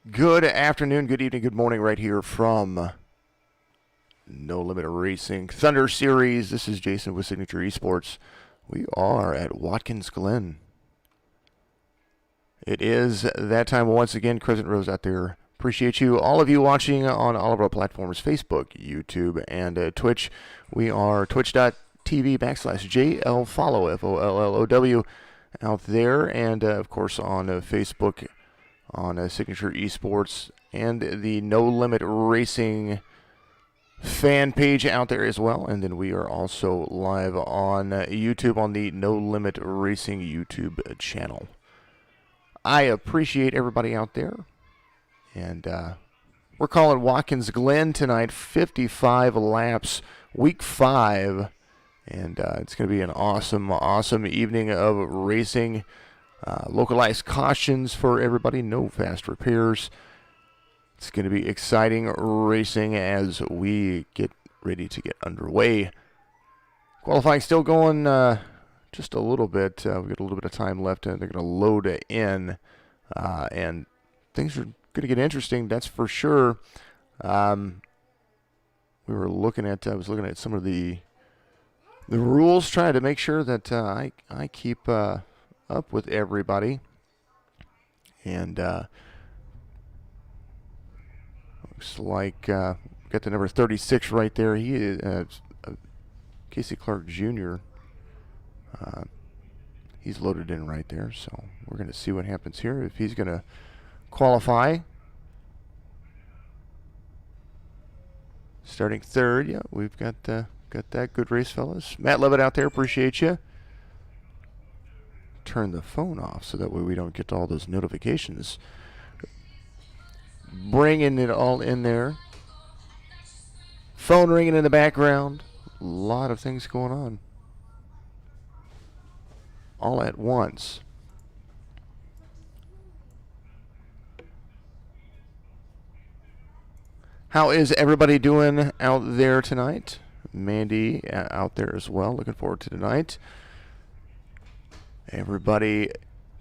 Good afternoon, good evening, good morning right here from No Limit Racing Thunder Series. This is Jason with Signature Esports. We are at Watkins Glen. It is that time once again. Crescent Rose out there. Appreciate you, all of you watching on all of our platforms, Facebook, YouTube, and Twitch. We are twitch.tv/JLFollow, FOLLOW, out there, and of course on Facebook, on Signature Esports, and the No Limit Racing fan page out there as well. And then we are also live on YouTube on the No Limit Racing YouTube channel. I appreciate everybody out there. And we're calling Watkins Glen tonight, 55 laps, week 5. And it's going to be an awesome, awesome evening of racing. Localized cautions for everybody, no fast repairs. It's going to be exciting racing as we get ready to get underway. Qualifying still going just a little bit. We've got a little bit of time left, and they're going to load in. And things are going to get interesting, that's for sure. I was looking at some of the rules, trying to make sure that I keep up with everybody. And looks like got the number 36 right there. He is Casey Clark Jr. He's loaded in right there, so we're going to see what happens here, if he's going to qualify. Starting third, yeah, we've got that. Good race, fellas. Matt Levitt out there, appreciate you. Turn the phone off so that way we don't get all those notifications. Bringing it all in there. Phone ringing in the background. A lot of things going on. All at once. How is everybody doing out there tonight? Mandy out there as well. Looking forward to tonight. Everybody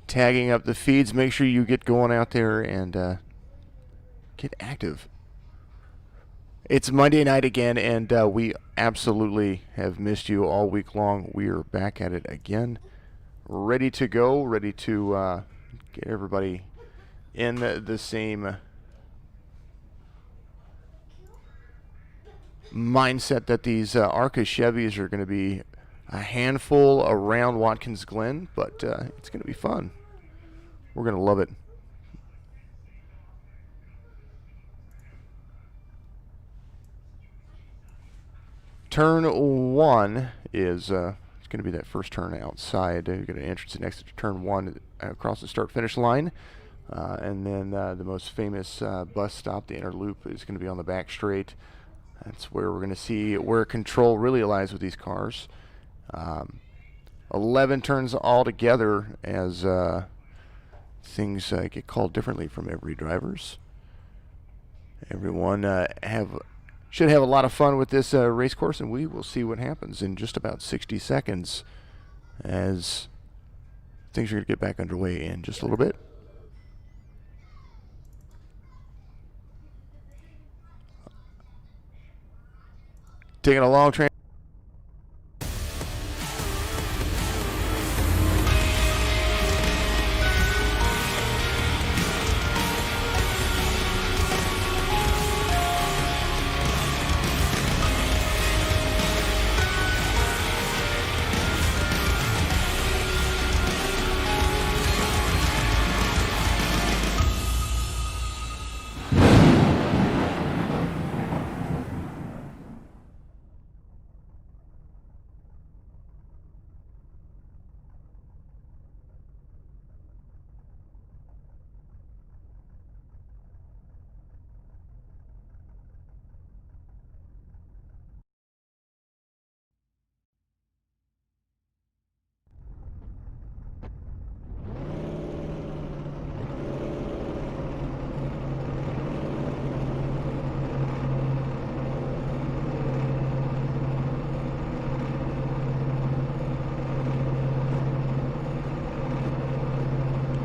tagging up the feeds. Make sure you get going out there and get active. It's Monday night again, and we absolutely have missed you all week long. We are back at it again. Ready to go. Ready to get everybody in the same mindset that these ARCA Chevys are going to be a handful around Watkins Glen, but it's going to be fun. We're going to love it. Turn 1 is it's going to be that first turn outside. You've got an entrance and exit to turn 1 across the start-finish line. And then the most famous bus stop, the inner loop, is going to be on the back straight. That's where we're going to see where control really lies with these cars. 11 turns altogether as things get called differently from every drivers. Everyone should have a lot of fun with this race course, and we will see what happens in just about 60 seconds as things are going to get back underway in just a little bit. Taking a long train.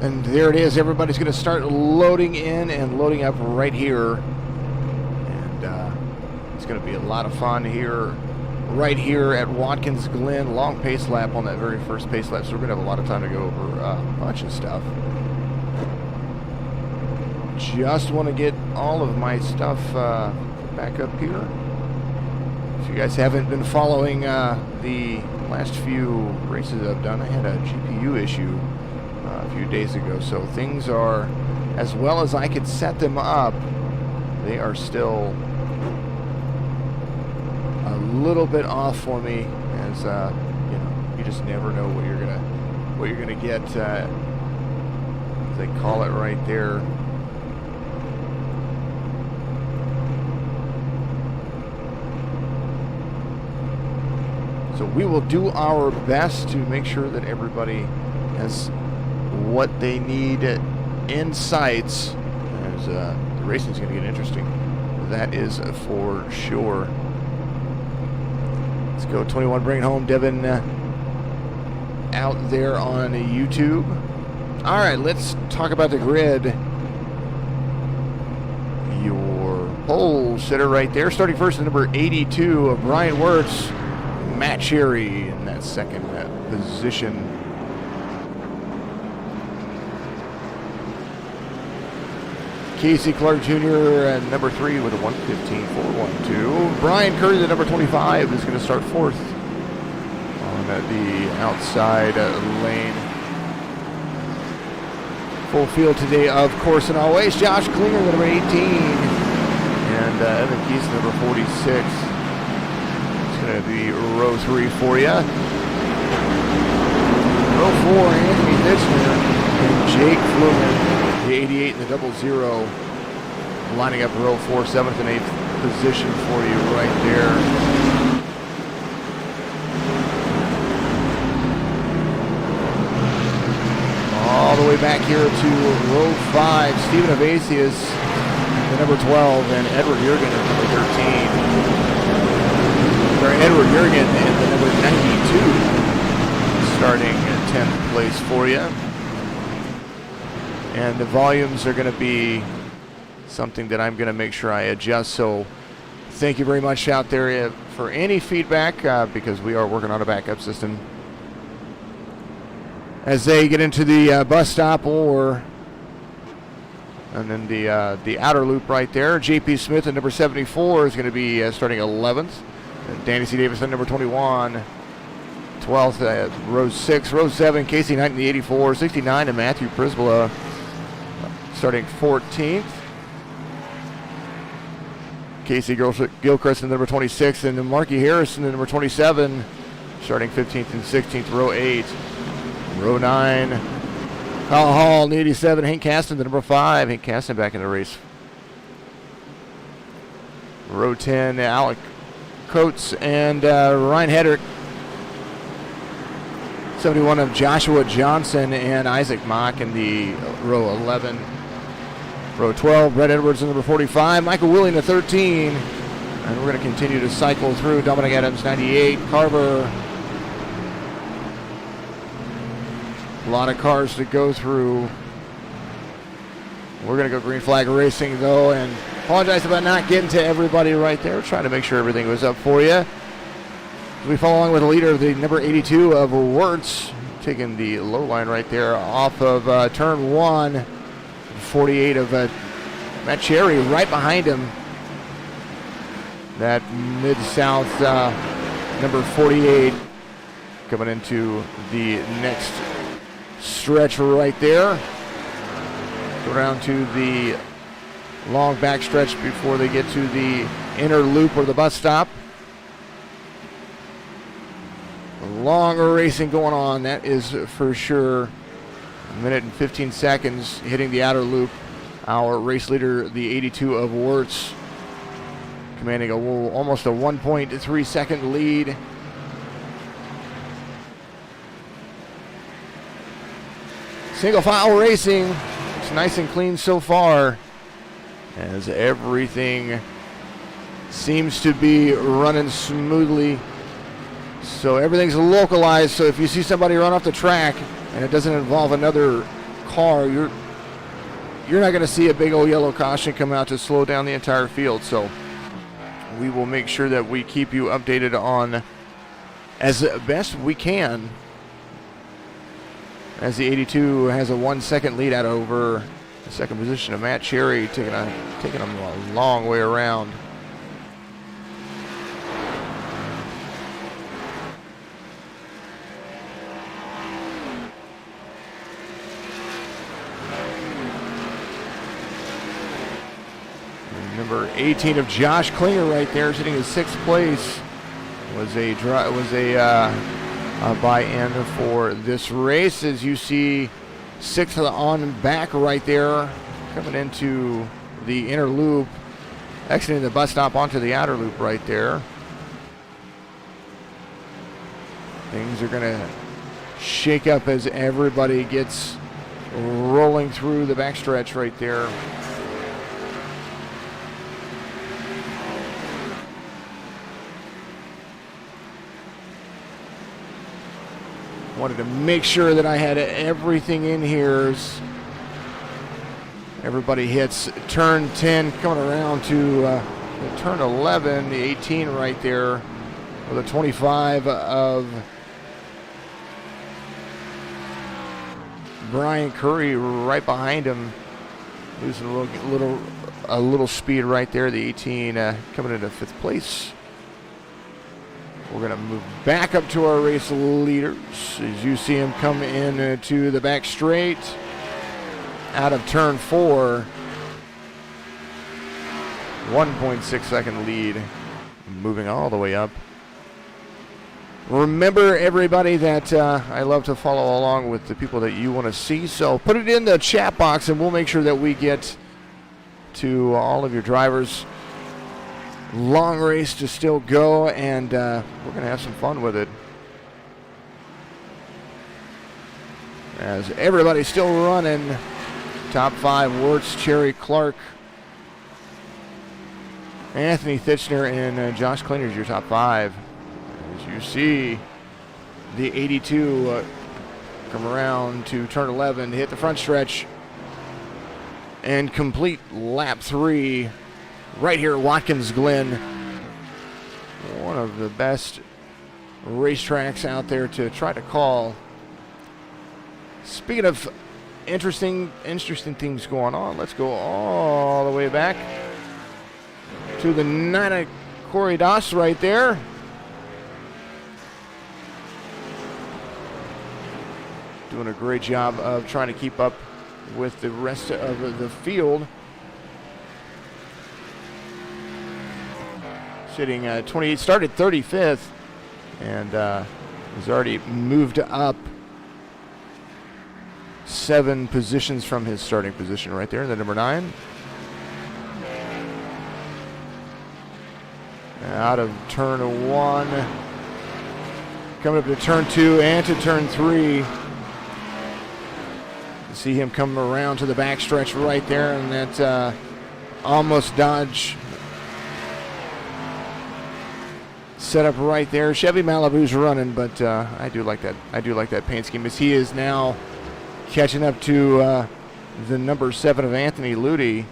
And there it is. Everybody's going to start loading in and loading up right here. And it's going to be a lot of fun here, right here at Watkins Glen. Long pace lap on that very first pace lap, so we're going to have a lot of time to go over a bunch of stuff. Just want to get all of my stuff back up here. If you guys haven't been following the last few races I've done, I had a GPU issue a few days ago, so things are, as well as I could set them up, they are still a little bit off for me, as you know, you just never know what you're gonna get. They call it right there. So we will do our best to make sure that everybody has what they need in sights, as the racing is going to get interesting. That is for sure. Let's go 21, bring it home, Devin, out there on YouTube. All right, let's talk about the grid. Your pole sitter right there, starting first at number 82 of Brian Wirtz. Matt Cherry in that second position. Casey Clark Jr. at number 3 with a 1:15.412. Brian Curry, the number 25, is going to start fourth on the outside lane. Full field today, of course, and always. Josh Klinger, the number 18, and Evan Keys, number 46. Going to be row 3 for you. Row 4, Anthony Ditchner and Jake Fluman, the 88 and the 00, lining up row 4, 7th and 8th position for you right there. All the way back here to row 5, Stephen Evasius, the number 12, and Edward Jurgen at number 13. Edward Jurgen in the number 92, starting at 10th place for you. And the volumes are going to be something that I'm going to make sure I adjust. So thank you very much out there for any feedback, because we are working on a backup system. As they get into the bus stop, and then the outer loop right there, JP Smith at number 74 is going to be starting 11th. Danny C. Davis at number 21, 12th, row 6, row 7, Casey Knight in the 84, 69, and Matthew Prisbilla starting 14th. Casey Gilchrist in the number 26, and then Marky Harrison in the number 27, starting 15th and 16th, row 8. Row 9, Kyle Hall in the 87, Hank Caston the number 5, Hank Caston back in the race. Row 10, Alec Coates and Ryan Hedrick. 71 of Joshua Johnson and Isaac Mock in the row 11. Row 12, Brett Edwards in number 45, Michael Willing at 13. And we're going to continue to cycle through. Dominic Adams, 98, Carver. A lot of cars to go through. We're going to go green flag racing, though, and apologize about not getting to everybody right there. Trying to make sure everything was up for you. We follow along with the leader of the number 82 of Wirtz, taking the low line right there off of turn 1. 48 of Matt Cherry right behind him. That Mid-South number 48 coming into the next stretch right there. Go down to the long back stretch before they get to the inner loop or the bus stop. Long racing going on, that is for sure. 1 minute and 15 seconds hitting the outer loop. Our race leader, the 82 of Wirtz, commanding almost a 1.3 second lead. Single file racing. It's nice and clean so far, as everything seems to be running smoothly. So everything's localized, so if you see somebody run off the track and it doesn't involve another car, you're not going to see a big old yellow caution come out to slow down the entire field. So we will make sure that we keep you updated on as best we can, as the 82 has a 1 second lead out over the second position of Matt Cherry, taking him a long way around. Number 18 of Josh Klinger right there, sitting in 6th place, was a buy-in for this race. As you see, 6th on back right there, coming into the inner loop, exiting the bus stop onto the outer loop right there. Things are going to shake up as everybody gets rolling through the backstretch right there. Wanted to make sure that I had everything in here as everybody hits turn 10, coming around to turn 11, the 18 right there, with a 25 of Brian Curry right behind him, losing a little speed right there. The 18 coming into 5th place. We're going to move back up to our race leaders as you see him come in to the back straight out of turn 4. 1.6 second lead, moving all the way up. Remember, everybody, that I love to follow along with the people that you want to see, so put it in the chat box and we'll make sure that we get to all of your drivers. Long race to still go, and we're going to have some fun with it. As everybody's still running. Top 5, Wirtz, Cherry, Clark, Anthony Thitchner, and Josh Klinger's your top 5. As you see, the 82 come around to turn 11, hit the front stretch, and complete lap 3. Right here at Watkins Glen, one of the best racetracks out there to try to call. Speaking of interesting things going on, let's go all the way back to the 9 Corey Doss right there. Doing a great job of trying to keep up with the rest of the field. Sitting 28, started 35th, and has already moved up 7 positions from his starting position right there, the number 9. Out of turn 1, coming up to turn 2 and to turn 3. You see him come around to the backstretch right there, and that almost dodge set up right there. Chevy Malibu's running, but I do like that. I do like that paint scheme, as he is now catching up to the number 7 of Anthony Ludi.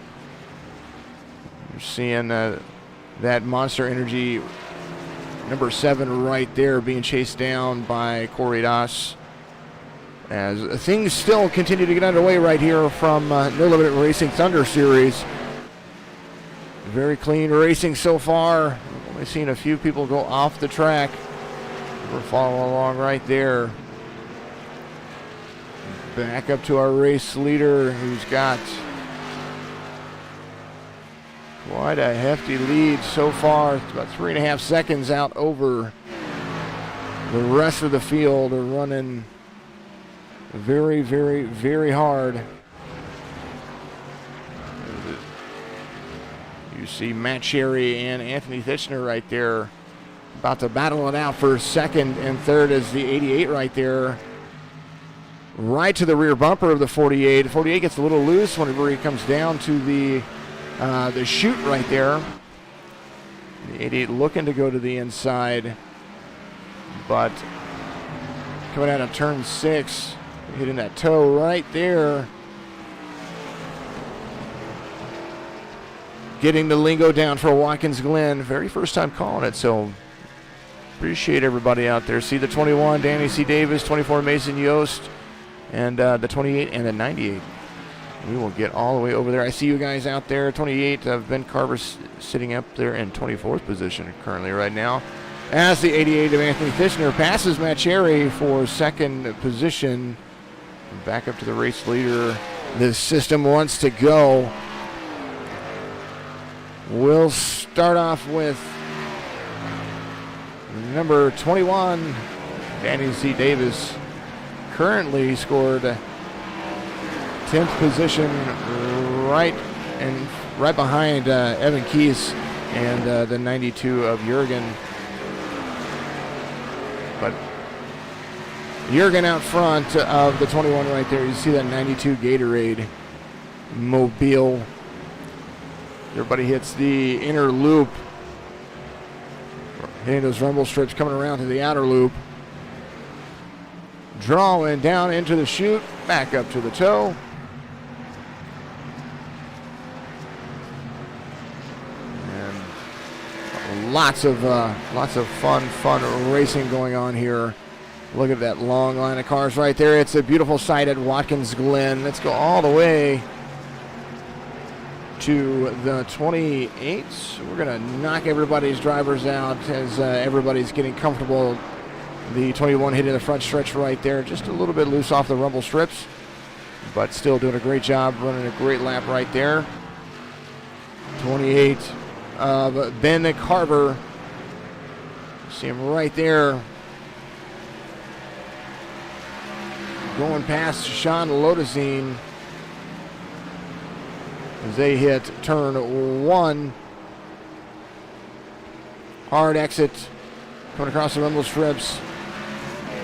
You're seeing that Monster Energy number 7 right there being chased down by Corey Doss, as things still continue to get underway right here from No Limit Racing Thunder Series. Very clean racing so far. Only seen a few people go off the track. We're following along right there. Back up to our race leader, who's got quite a hefty lead so far. It's about 3.5 seconds out over the rest of the field. Are running very, very, very hard. You see Matt Cherry and Anthony Thitchner right there about to battle it out for second and third, as the 88 right there right to the rear bumper of the 48. The 48 gets a little loose whenever he comes down to the chute right there. The 88 looking to go to the inside, but coming out of turn 6, Hitting that toe right there. Getting the lingo down for Watkins Glen. Very first time calling it, so appreciate everybody out there. See the 21, Danny C. Davis, 24, Mason Yost, and the 28 and the 98. We will get all the way over there. I see you guys out there. 28, Ben Carver sitting up there in 24th position currently right now. As the 88 of Anthony Fishner passes Matt Cherry for second position. Back up to the race leader. The system wants to go. We'll start off with number 21, Danny C. Davis. Currently scored 10th position right behind Evan Keys and the 92 of Jurgen. But Jurgen out front of the 21 right there. You see that 92 Gatorade Mobile. Everybody hits the inner loop. Hitting those rumble strips, coming around to the outer loop. Drawing down into the chute, back up to the toe. And lots of fun racing going on here. Look at that long line of cars right there. It's a beautiful sight at Watkins Glen. Let's go all the way to the 28s. We're going to knock everybody's drivers out as everybody's getting comfortable. The 21 hitting the front stretch right there. Just a little bit loose off the rumble strips, but still doing a great job, running a great lap right there. 28 of Ben Carver. See him right there. Going past Sean Lodazine as they hit turn 1. Hard exit. Coming across the rumble strips.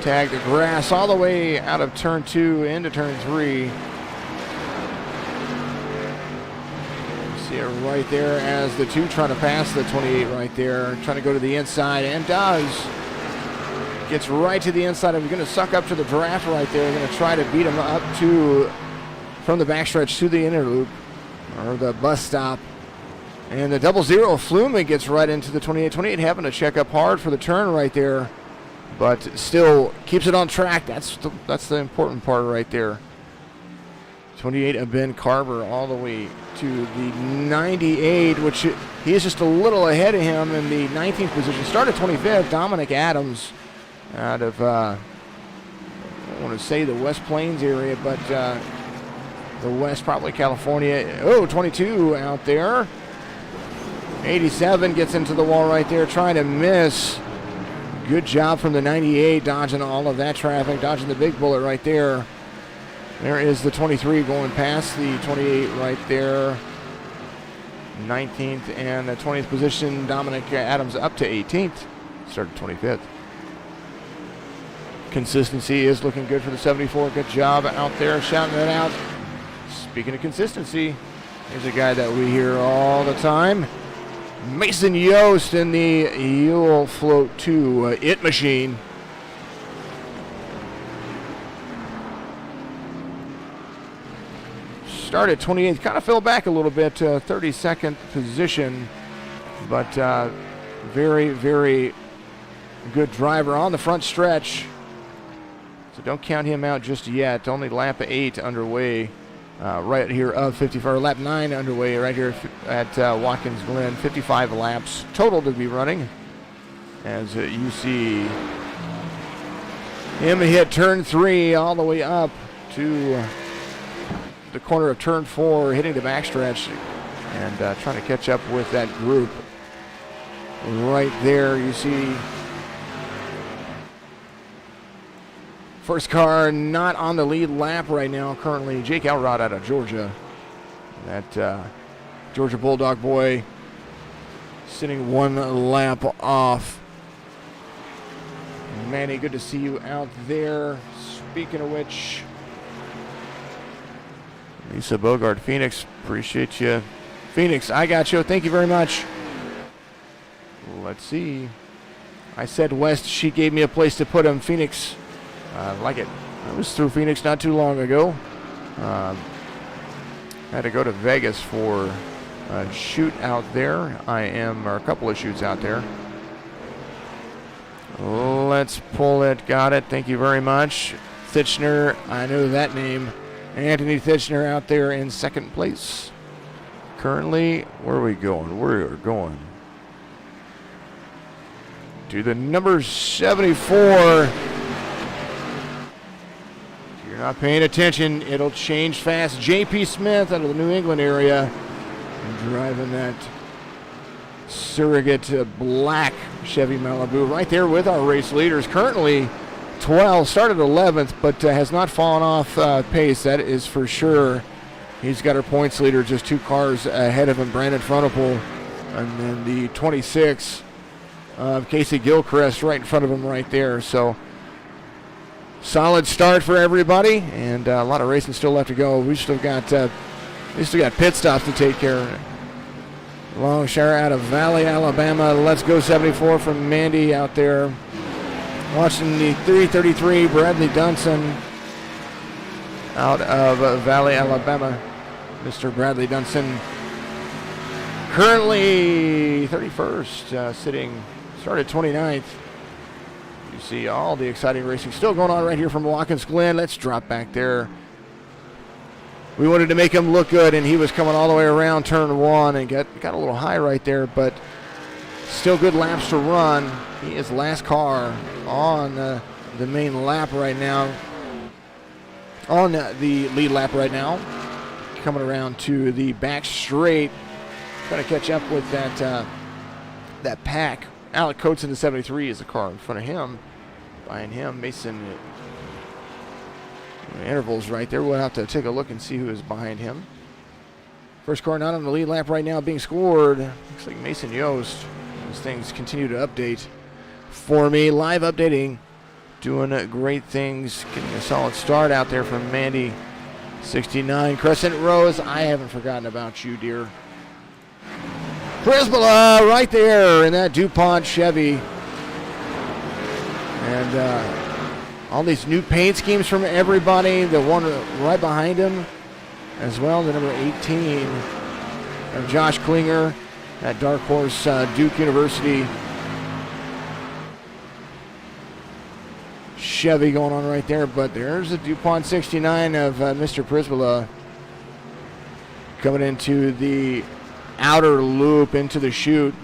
Tag the grass all the way out of turn 2 into turn 3. See it right there as the 2 trying to pass the 28 right there. Trying to go to the inside and does. Gets right to the inside. We're going to suck up to the draft right there. Going to try to beat him up to from the backstretch to the inner loop or the bus stop. And the 00 Flume gets right into the 28. 28 having to check up hard for the turn right there, but still keeps it on track. That's the important part right there. 28 of Ben Carver all the way to the 98, which he is just a little ahead of him in the 19th position. Started 25th, Dominic Adams out of, I don't want to say the West Plains area, but the West, probably California. Oh, 22 out there. 87 gets into the wall right there, trying to miss. Good job from the 98, dodging all of that traffic, dodging the big bullet right there. There is the 23 going past the 28 right there. 19th and the 20th position, Dominic Adams up to 18th. Started 25th. Consistency is looking good for the 74. Good job out there, shouting it out. Speaking of consistency, here's a guy that we hear all the time. Mason Yost in the Yule Float 2 It Machine. Started 28th, kind of fell back a little bit to 32nd position, but very, very good driver on the front stretch. So don't count him out just yet. Only lap 8 underway. Right here of 55, lap 9 underway right here at Watkins Glen. 55 laps total to be running. As you see him hit turn 3 all the way up to the corner of turn 4, hitting the backstretch and trying to catch up with that group. Right there you see first car not on the lead lap right now. Currently, Jake Elrod out of Georgia. That Georgia Bulldog boy sitting 1 lap off. Manny, good to see you out there. Speaking of which, Lisa Bogart, Phoenix, appreciate you. Phoenix, I got you. Thank you very much. Let's see. I said West. She gave me a place to put him. Phoenix. Like it. I was through Phoenix not too long ago. Had to go to Vegas for a shoot out there. Or a couple of shoots out there. Let's pull it. Got it. Thank you very much. Thitchner, I know that name. Anthony Thitchner out there in second place. Currently, where are we going? We're going to the number 74. If you're not paying attention, it'll change fast. J.P. Smith out of the New England area, driving that surrogate black Chevy Malibu right there with our race leaders. Currently 12, started 11th, but has not fallen off pace, that is for sure. He's got our points leader just 2 cars ahead of him, Brandon Frohnapfel, and then the 26 of Casey Gilchrist right in front of him right there. So solid start for everybody, and a lot of racing still left to go. We still got pit stops to take care of. Longshire out of Valley, Alabama. Let's go 74 from Mandy out there. Watching the 333 Bradley Dunson out of Valley, Alabama. Mr. Bradley Dunson currently 31st, started 29th. You see all the exciting racing still going on right here from Watkins Glen. Let's drop back there. We wanted to make him look good, and he was coming all the way around turn 1 and got a little high right there, but still good laps to run. He is last car on the main lap right now, on the lead lap right now. Coming around to the back straight, trying to catch up with that pack. Alec Coates in the 73 is the car in front of him. Behind him, Mason intervals right there. We'll have to take a look and see who is behind him. First car not on the lead lap right now being scored. Looks like Mason Yost. As things continue to update for me. Live updating. Doing great things. Getting a solid start out there from Mandy. 69. Crescent Rose. I haven't forgotten about you, dear. Prisbilla right there in that DuPont Chevy. And all these new paint schemes from everybody. The one right behind him as well, the number 18 of Josh Klinger at Dark Horse Duke University. Chevy going on right there, but there's the DuPont 69 of Mr. Prisbilla coming into the outer loop, into the chute.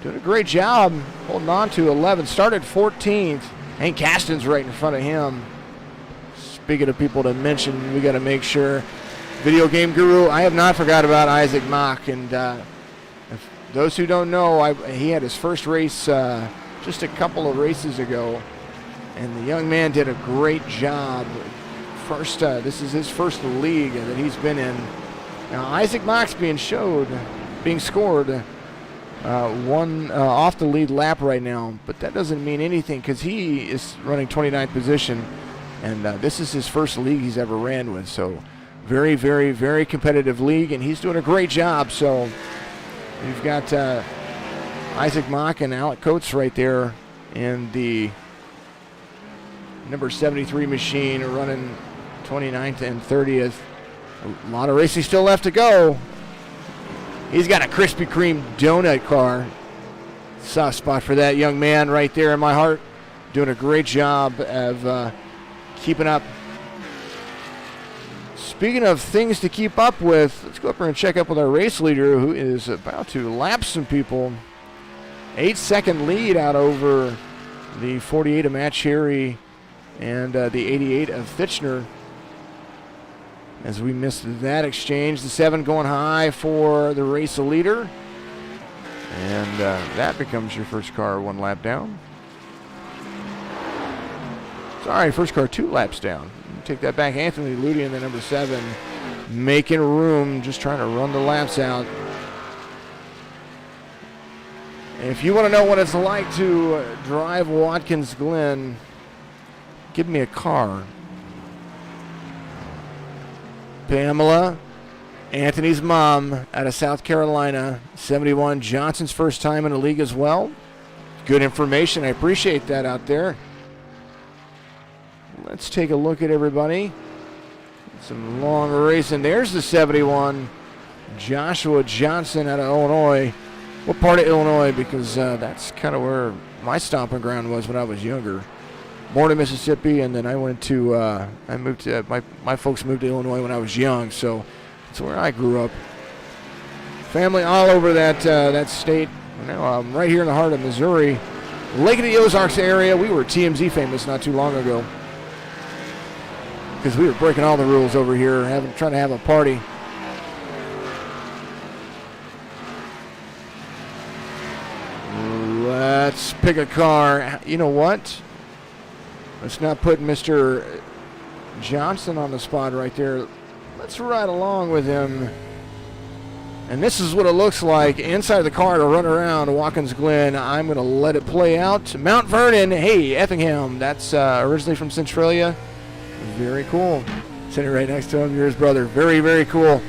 Doing a great job holding on to 11. Started 14th. Hank Caston's right in front of him. Speaking of people to mention, we got to make sure. Video Game Guru, I have not forgot about Isaac Mock. And if those who don't know, he had his first race just a couple of races ago. And the young man did a great job. This is his first league that he's been in. Now Isaac Mock's being scored one off the lead lap right now, but that doesn't mean anything because he is running 29th position, and this is his first league he's ever ran with. So very, very, very competitive league, and he's doing a great job. So we've got Isaac Mock and Alec Coates right there in the number 73 machine, running 29th and 30th. A lot of racing still left to go. He's got a Krispy Kreme donut car. Soft spot for that young man right there in my heart. Doing a great job of keeping up. Speaking of things to keep up with, let's go up here and check up with our race leader who is about to lap some people. 8-second lead out over the 48 of Matt Cherry and the 88 of Thitchner. As we missed that exchange, the 7 going high for the race leader. And that becomes your first car 1 lap down. Sorry, first car 2 laps down. Take that back. Anthony Ludi in the number 7. Making room, just trying to run the laps out. If you want to know what it's like to drive Watkins Glen, give me a car. Pamela, Anthony's mom, out of South Carolina, 71. Johnson's first time in the league as well. Good information. I appreciate that out there. let's take a look at everybody. Some long racing. There's the 71, Joshua Johnson out of Illinois. What part of Illinois? Because that's kind of where my stomping ground was when I was younger. Born in Mississippi, and then I went to, my folks moved to Illinois when I was young, so that's where I grew up. Family all over that state. Now I'm right here in the heart of Missouri. Lake of the Ozarks area. We were TMZ famous not too long ago because we were breaking all the rules over here, trying to have a party. Let's pick a car. You know what? Let's not put Mr. Johnson on the spot right there. Let's ride along with him. And this is what it looks like inside the car to run around Watkins Glen. I'm going to let it play out. Mount Vernon, hey, Effingham. That's originally from Centralia. Very cool. Sitting right next to him, you're his brother. Very, very cool.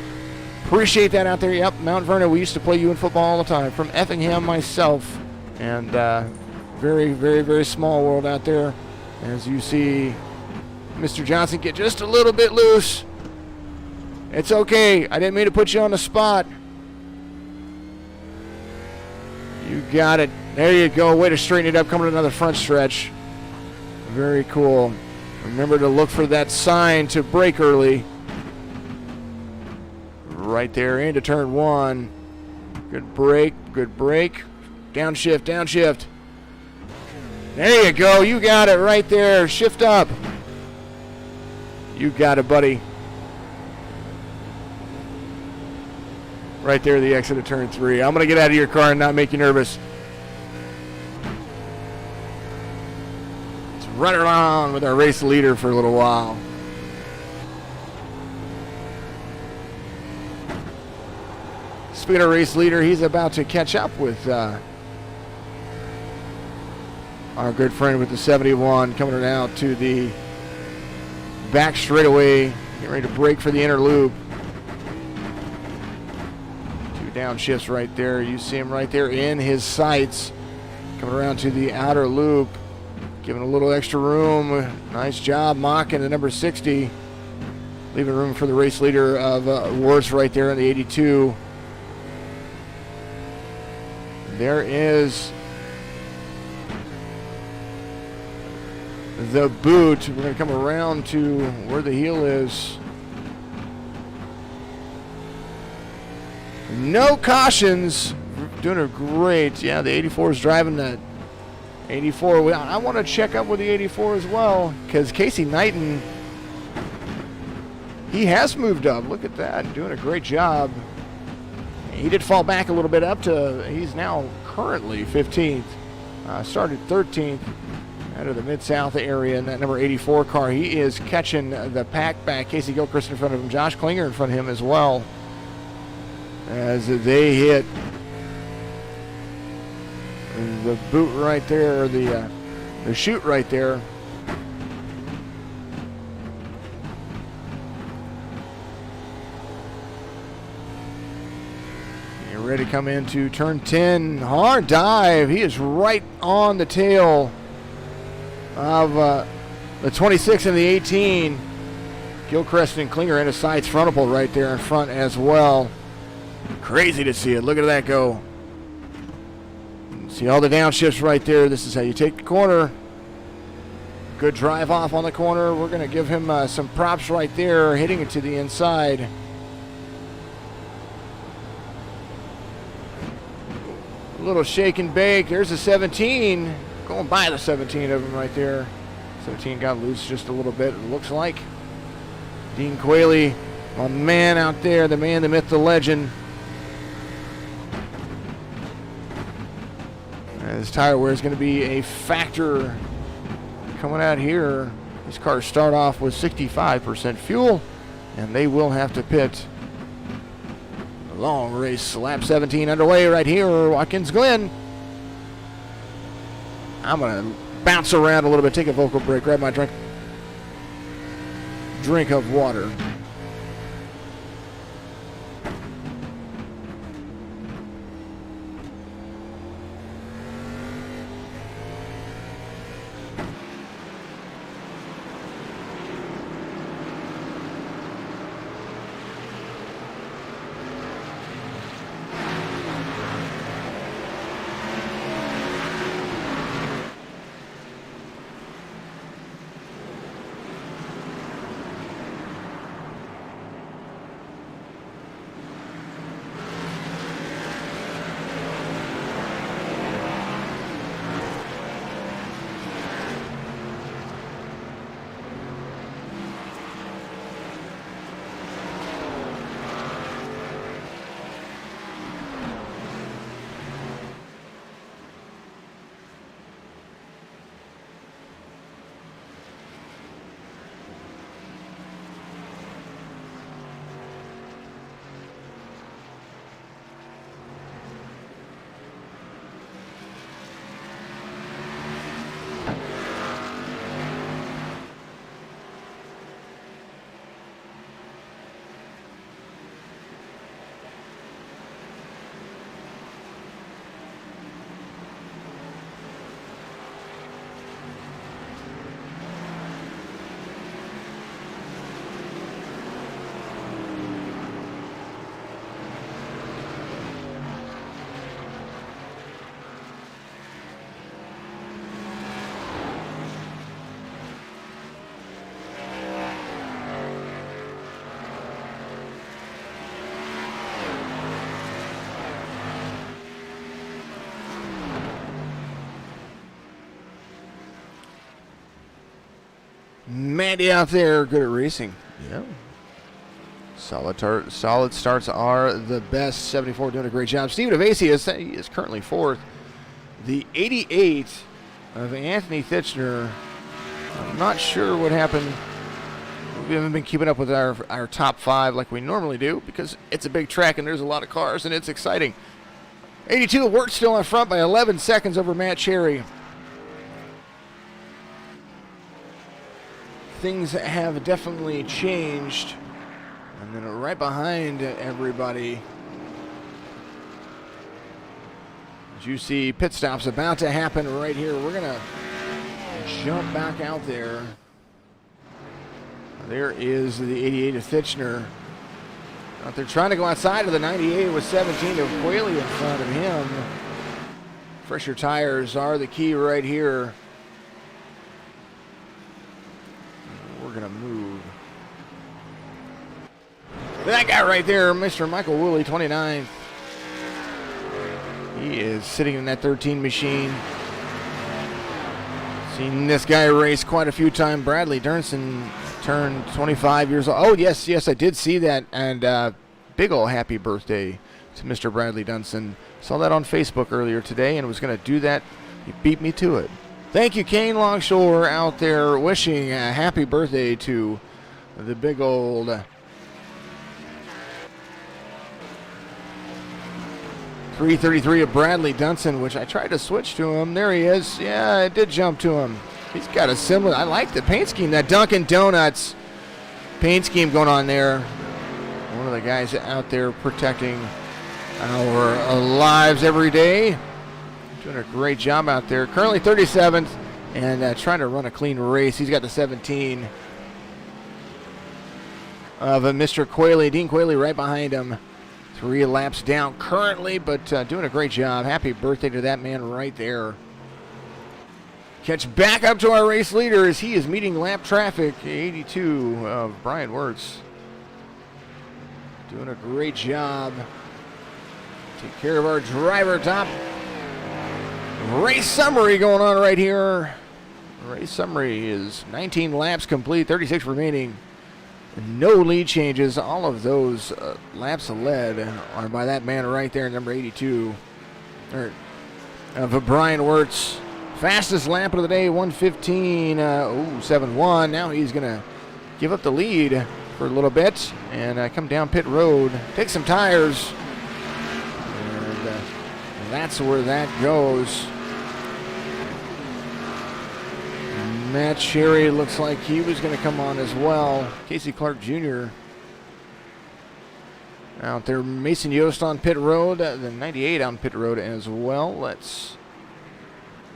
Appreciate that out there. Yep, Mount Vernon. We used to play you in football all the time. From Effingham myself. And very, very, very small world out there. As you see Mr. Johnson get just a little bit loose. It's okay. I didn't mean to put you on the spot. You got it. There you go. Way to straighten it up. Coming to another front stretch. Very cool. Remember to look for that sign to brake early. Right there into turn one. Good brake. Good brake. Downshift. Downshift. There you go. You got it right there. Shift up. You got it, buddy. Right there, the exit of turn three. I'm going to get out of your car and not make you nervous. Let's run around with our race leader for a little while. Speaking of race leader, he's about to catch up with our good friend with the 71, coming out to the back straightaway, getting ready to brake for the inner loop. Two downshifts right there. You see him right there in his sights, coming around to the outer loop, giving a little extra room. Nice job mocking the number 60, leaving room for the race leader of Worth right there in the 82. There is the boot. We're going to come around to where the heel is. No cautions. Doing a great. Yeah, the 84 is driving that 84. I want to check up with the 84 as well, because Casey Knighton, he has moved up. Look at that. Doing a great job. He did fall back a little bit up to, he's now currently 15th. Started 13th. Out of the Mid-South area in that number 84 car. He is catching the pack back. Casey Gilchrist in front of him. Josh Klinger in front of him as well. As they hit the boot right there, the chute right there. You're ready to come into turn 10. Hard dive. He is right on the tail of the 26 and the 18. Gilchrist and Klinger in his sights. Frohnapfel right there in front as well. Crazy to see it. Look at that go. See all the downshifts right there. This is how you take the corner. Good drive off on the corner. We're going to give him some props right there, hitting it to the inside. A little shake and bake. There's a 17. Going by the 17 of them right there. 17 got loose just a little bit, it looks like. Dean Quayle, my man out there, the man, the myth, the legend. And his tire wear is going to be a factor coming out here. These cars start off with 65% fuel, and they will have to pit. A long race, lap 17 underway right here, Watkins Glen. I'm going to bounce around a little bit, take a vocal break, grab my drink of water. Mandy out there, good at racing. Yeah. Solid starts are the best. 74 doing a great job. Steven Evasius, he is currently fourth. The 88 of Anthony Thitchner. I'm not sure what happened. We haven't been keeping up with our top five like we normally do because it's a big track and there's a lot of cars and it's exciting. 82 of Wirt still in front by 11 seconds over Matt Cherry. Things have definitely changed. And then right behind everybody, as you see, pit stop's about to happen right here. We're going to jump back out there. There is the 88 of Thitchner. Out there trying to go outside of the 98 with 17 of Quayle in front of him. Fresher tires are the key right here. We're going to move. That guy right there, Mr. Michael Woolley, 29th. He is sitting in that 13 machine. Seen this guy race quite a few times. Bradley Durnson turned 25 years old. Oh, yes, I did see that. And big ol' happy birthday to Mr. Bradley Dunson. Saw that on Facebook earlier today and was going to do that. He beat me to it. Thank you, Kane Longshore, out there wishing a happy birthday to the big old 333 of Bradley Dunson, which I tried to switch to him. There he is. Yeah, I did jump to him. He's got a similar, I like the paint scheme, that Dunkin' Donuts paint scheme going on there. One of the guys out there protecting our lives every day. Doing a great job out there. Currently 37th and trying to run a clean race. He's got the 17 of Mr. Quayle, Dean Quayle right behind him. 3 laps down currently, but doing a great job. Happy birthday to that man right there. Catch back up to our race leader as he is meeting lap traffic. 82 of Brian Wirtz. Doing a great job. Take care of our driver top. Race summary going on right here. Race summary is 19 laps complete, 36 remaining. No lead changes. All of those laps of lead are by that man right there, number 82 of Brian Wirtz. Fastest lap of the day, 1:15.71. Now he's going to give up the lead for a little bit and come down pit road, take some tires, and that's where that goes. Matt Cherry looks like he was going to come on as well. Casey Clark Jr. out there. Mason Yost on pit road. The 98 on pit road as well.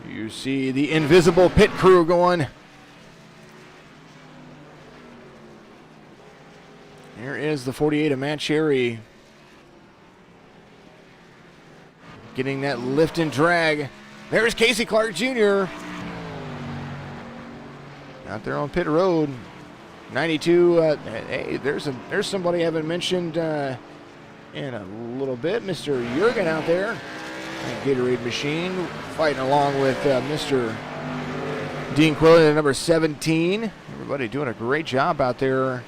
You see the invisible pit crew going. Here is the 48 of Matt Cherry. Getting that lift and drag. There's Casey Clark Jr. out there on pit road. 92. Hey, there's somebody I haven't mentioned in a little bit. Mr. Jurgen out there. Gatorade machine fighting along with Mr. Dean Quayle, number 17. Everybody doing a great job out there.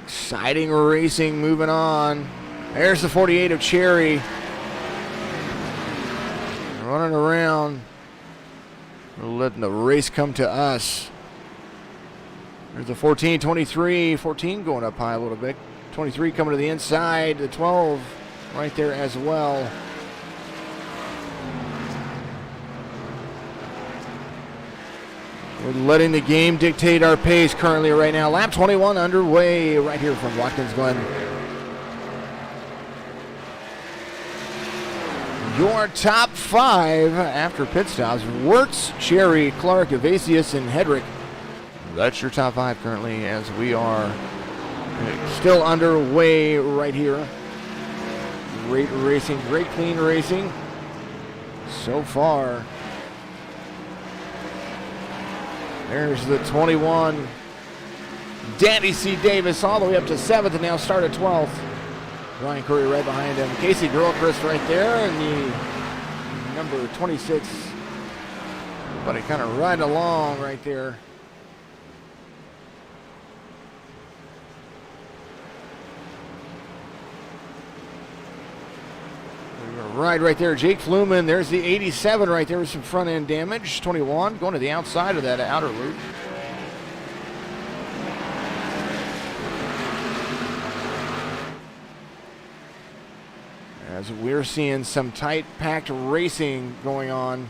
Exciting racing moving on. There's the 48 of Cherry. Running around. We're letting the race come to us. There's the 14, 23. 14 going up high a little bit. 23 coming to the inside. The 12 right there as well. We're letting the game dictate our pace currently right now. Lap 21 underway right here from Watkins Glen. Your top 5 after pit stops. Wirtz, Cherry, Clark, Evasius, and Hedrick. That's your top 5 currently as we are still underway right here. Great racing, great clean racing so far. There's the 21. Danny C. Davis all the way up to 7th and now start at 12th. Ryan Curry right behind him. Casey Gilchrist right there and the number 26. Everybody kind of right along right there. Right there, Jake Fluman. There's the 87 right there with some front end damage. 21 going to the outside of that outer loop. As we're seeing some tight, packed racing going on.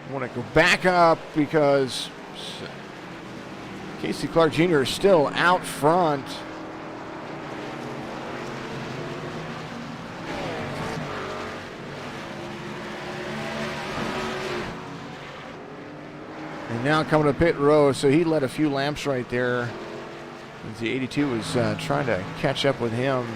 I want to go back up because Casey Clark Jr. is still out front. And now coming to pit row, so he led a few laps right there. As the 82 was trying to catch up with him.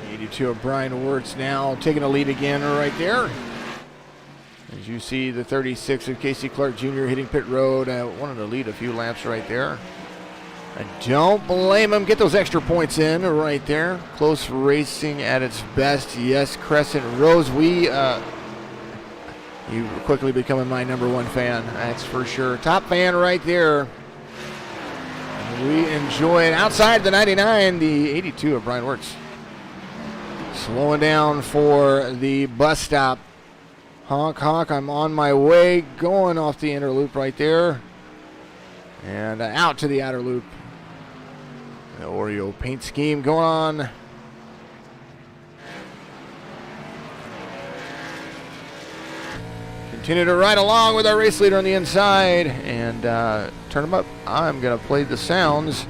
The 82 of Brian Wirtz now taking a lead again right there. As you see the 36 of Casey Clark Jr. hitting pit road, wanted to lead a few laps right there. I don't blame him. Get those extra points in right there. Close racing at its best. Yes, Crescent Rose. You quickly becoming my #1 fan, that's for sure. Top fan right there. We enjoy it. Outside the 99, the 82 of Brian Wirtz. Slowing down for the bus stop. Honk, honk, I'm on my way. Going off the inner loop right there. And out to the outer loop. The Oreo paint scheme going on. Continue to ride along with our race leader on the inside and turn them up. I'm going to play the sounds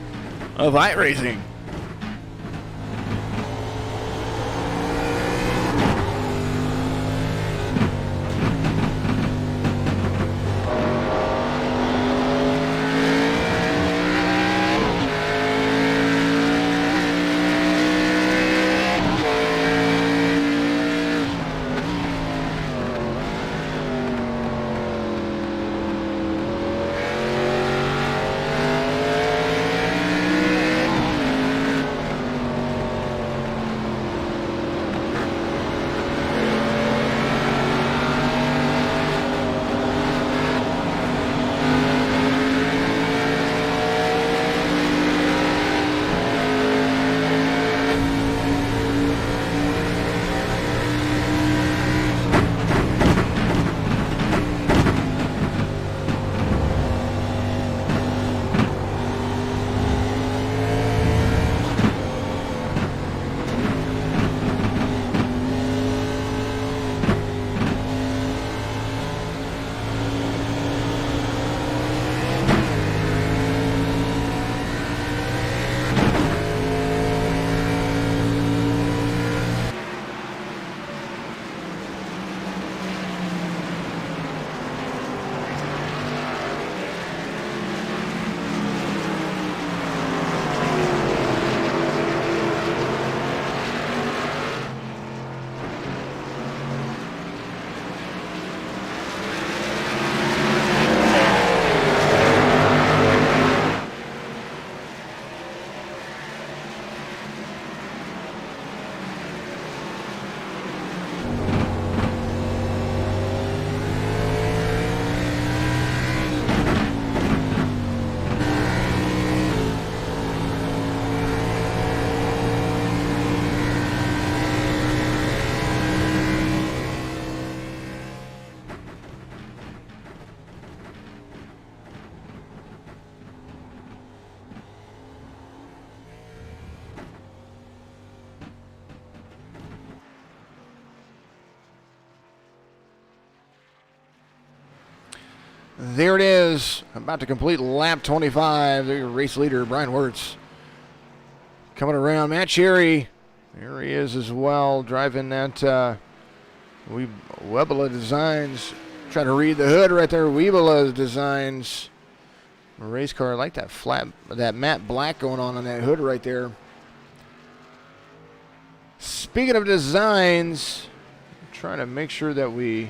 of iRacing. There it is, about to complete lap 25. There's your race leader, Brian Wirtz. Coming around, Matt Cherry. There he is as well, driving that Webela Designs. Trying to read the hood right there, Webela Designs. A race car, I like that that matte black going on that hood right there. Speaking of designs, I'm trying to make sure that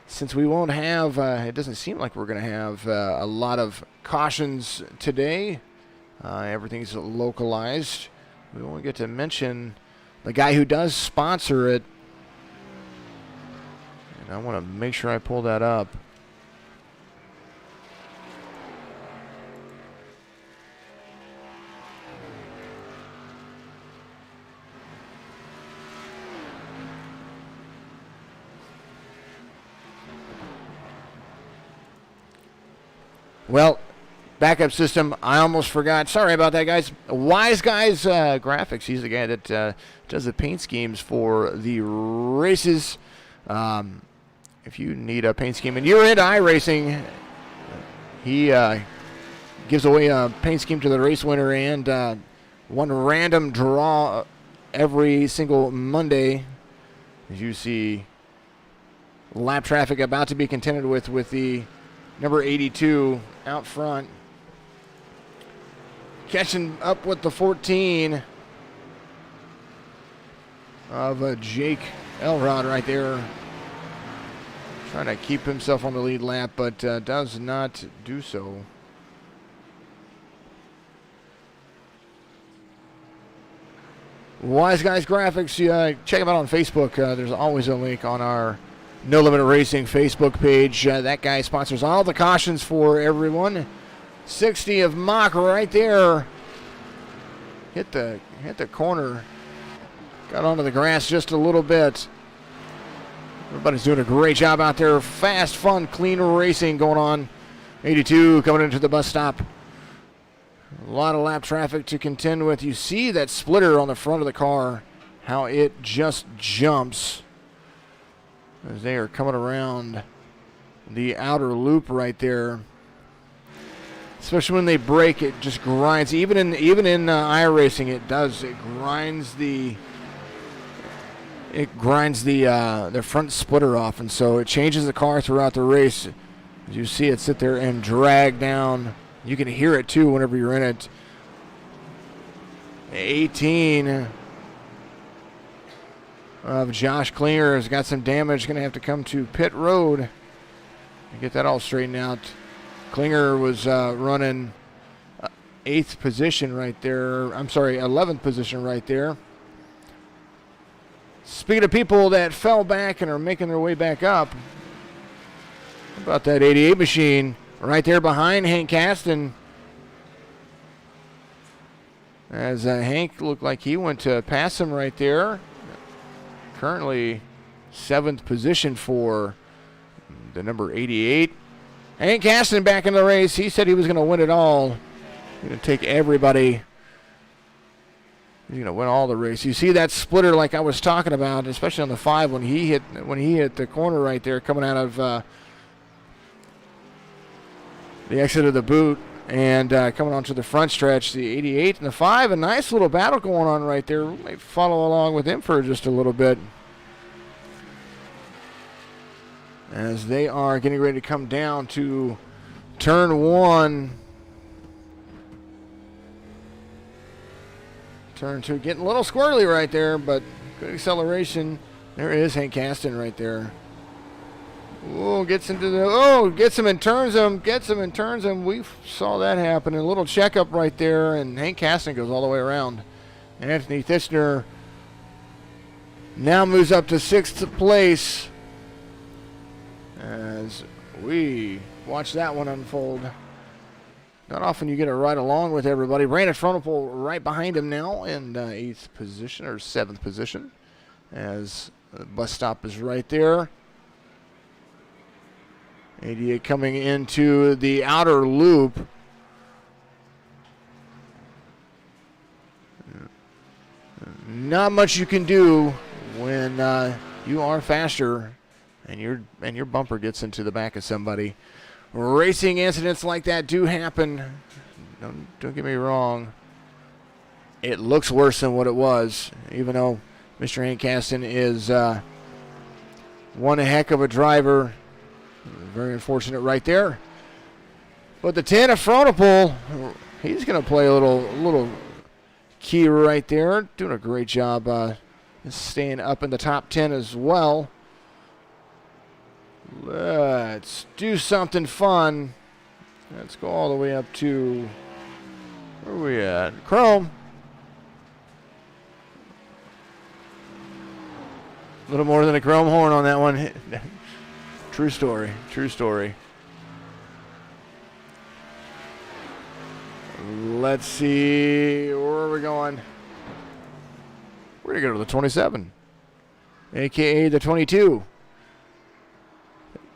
since we won't have, it doesn't seem like we're going to have a lot of cautions today. Everything's localized. We won't get to mention the guy who does sponsor it. And I want to make sure I pull that up. Well, backup system, I almost forgot. Sorry about that, guys. Wise Guys Graphics. He's the guy that does the paint schemes for the races. If you need a paint scheme and you're into iRacing, he gives away a paint scheme to the race winner and one random draw every single Monday. As you see, lap traffic about to be contended with the number 82 out front. Catching up with the 14 of Jake Elrod right there. Trying to keep himself on the lead lap, but does not do so. Wise Guys Graphics, check them out on Facebook. There's always a link on our No Limit Racing Facebook page. That guy sponsors all the cautions for everyone. 60 of Mach right there. Hit the corner. Got onto the grass just a little bit. Everybody's doing a great job out there. Fast, fun, clean racing going on. 82 coming into the bus stop. A lot of lap traffic to contend with. You see that splitter on the front of the car, how it just jumps as they are coming around the outer loop right there. Especially when they brake, it just grinds. Even in iRacing, it does. It grinds the front splitter off, and so it changes the car throughout the race. As you see it sit there and drag down. You can hear it too whenever you're in it. 18 of Josh Klinger has got some damage. Going to have to come to pit road to get that all straightened out. Klinger was running 8th position right there. I'm sorry, 11th position right there. Speaking of people that fell back and are making their way back up, how about that 88 machine right there behind Hank Caston? As Hank looked like he went to pass him right there. Currently 7th position for the number 88. Hank Caston back in the race. He said he was going to win it all. He's going to take everybody. He's going to win all the race. You see that splitter like I was talking about, especially on the 5 when he hit the corner right there coming out of the exit of the boot and coming onto the front stretch. The 88 and the 5, a nice little battle going on right there. We may follow along with him for just a little bit as they are getting ready to come down to turn 1. Turn 2 getting a little squirrely right there, but good acceleration. There is Hank Caston right there. Oh, gets him and turns him. We saw that happen. A little checkup right there, and Hank Caston goes all the way around. Anthony Thitchner now moves up to 6th place as we watch that one unfold. Not often you get to ride along with everybody. Brandon Frohnapfel right behind him now in 8th position or 7th position as the bus stop is right there. 88 coming into the outer loop. Not much you can do when you are faster and your bumper gets into the back of somebody. Racing incidents like that do happen. Don't get me wrong. It looks worse than what it was, even though Mr. Hank Caston is one heck of a driver. Very unfortunate right there. But the 10 of Frohnapfel, he's going to play a little key right there. Doing a great job staying up in the top 10 as well. Let's do something fun. Let's go all the way up to, where are we at? Chrome. A little more than a chrome horn on that one. True story. Let's see, where are we going? We're going to go to the 27, a.k.a. the 22.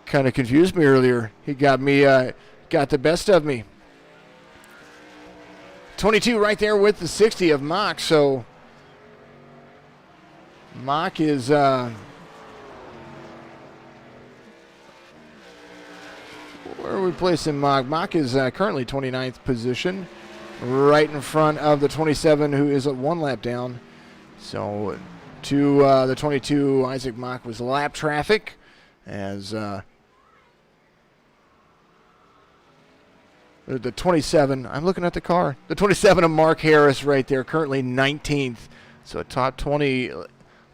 Kind of confused me earlier. He got me got the best of me. 22 right there with the 60 of Mock. So Mock is where are we placing Mock? Mock is currently 29th position, right in front of the 27, who is at 1 lap down. So to the 22, Isaac Mock was lap traffic as the 27, I'm looking at the car. The 27 of Mark Harris right there, currently 19th. So a top 20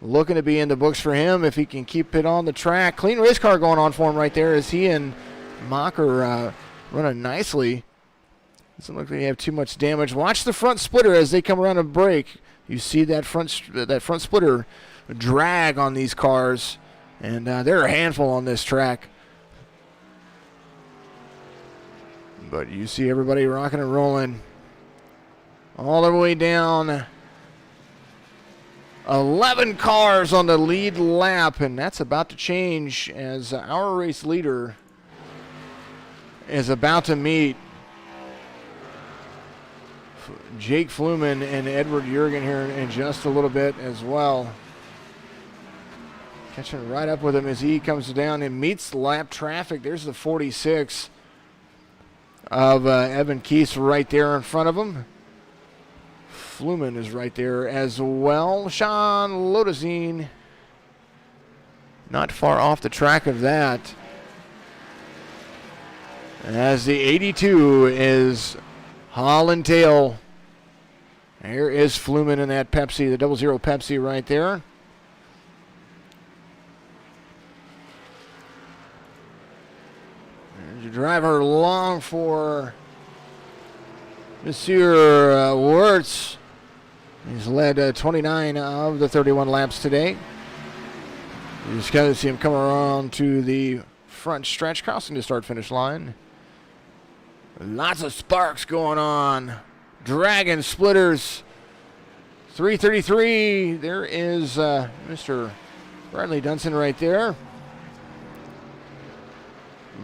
looking to be in the books for him if he can keep it on the track. Clean race car going on for him right there as he and Mock are running nicely. Doesn't look like they have too much damage. Watch the front splitter as they come around a break. You see that front splitter drag on these cars, and they're a handful on this track. But you see everybody rocking and rolling all the way down. 11 cars on the lead lap, and that's about to change as our race leader is about to meet Jake Fluman and Edward Jurgen here in just a little bit as well. Catching right up with him as he comes down and meets lap traffic. There's the 46 of Evan Keese right there in front of him. Fluman is right there as well. Sean Lodazine not far off the track of that. As the 82 is hauling tail. Here is Fluman in that Pepsi, the 00 Pepsi right there. There's your driver long for Monsieur Wirtz. He's led 29 of the 31 laps today. You just got to see him come around to the front stretch, crossing the start-finish line. Lots of sparks going on. Dragon splitters. 333. There is Mr. Bradley Dunson right there.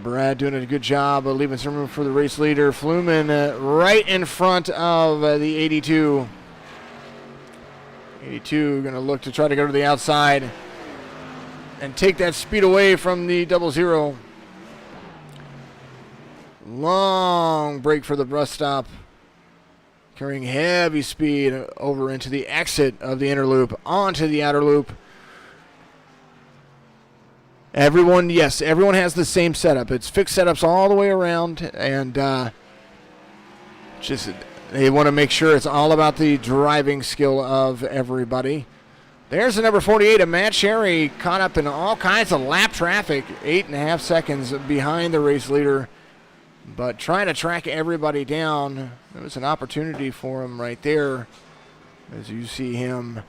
Brad doing a good job of leaving some room for the race leader. Fluman right in front of the 82. 82 going to look to try to go to the outside and take that speed away from the 00. Long break for the bus stop. Carrying heavy speed over into the exit of the inner loop, onto the outer loop. Everyone has the same setup. It's fixed setups all the way around, and just they want to make sure it's all about the driving skill of everybody. There's the number 48 of Matt Sherry, caught up in all kinds of lap traffic, 8.5 seconds behind the race leader. But trying to track everybody down, there was an opportunity for him right there. As you see him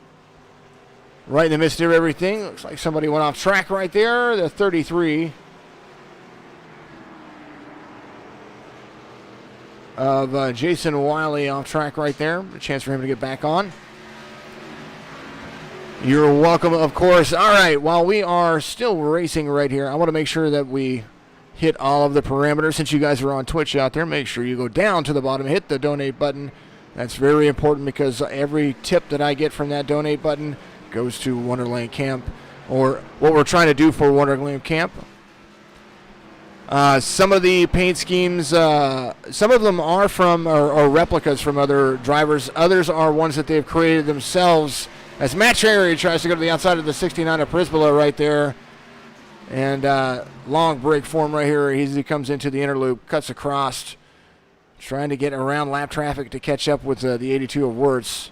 right in the midst of everything. Looks like somebody went off track right there. The 33 of Jason Wiley off track right there. A chance for him to get back on. You're welcome, of course. All right, while we are still racing right here, I want to make sure that we hit all of the parameters. Since you guys are on Twitch out there, make sure you go down to the bottom, hit the donate button. That's very important because every tip that I get from that donate button goes to Wonderland Camp, or what we're trying to do for Wonderland Camp. Some of the paint schemes, some of them are from or replicas from other drivers. Others are ones that they've created themselves. As Matt Cherry tries to go to the outside of the 69 of Prisbilla right there. And long break for him right here. He comes into the inner loop, cuts across, trying to get around lap traffic to catch up with the 82 of Wirtz.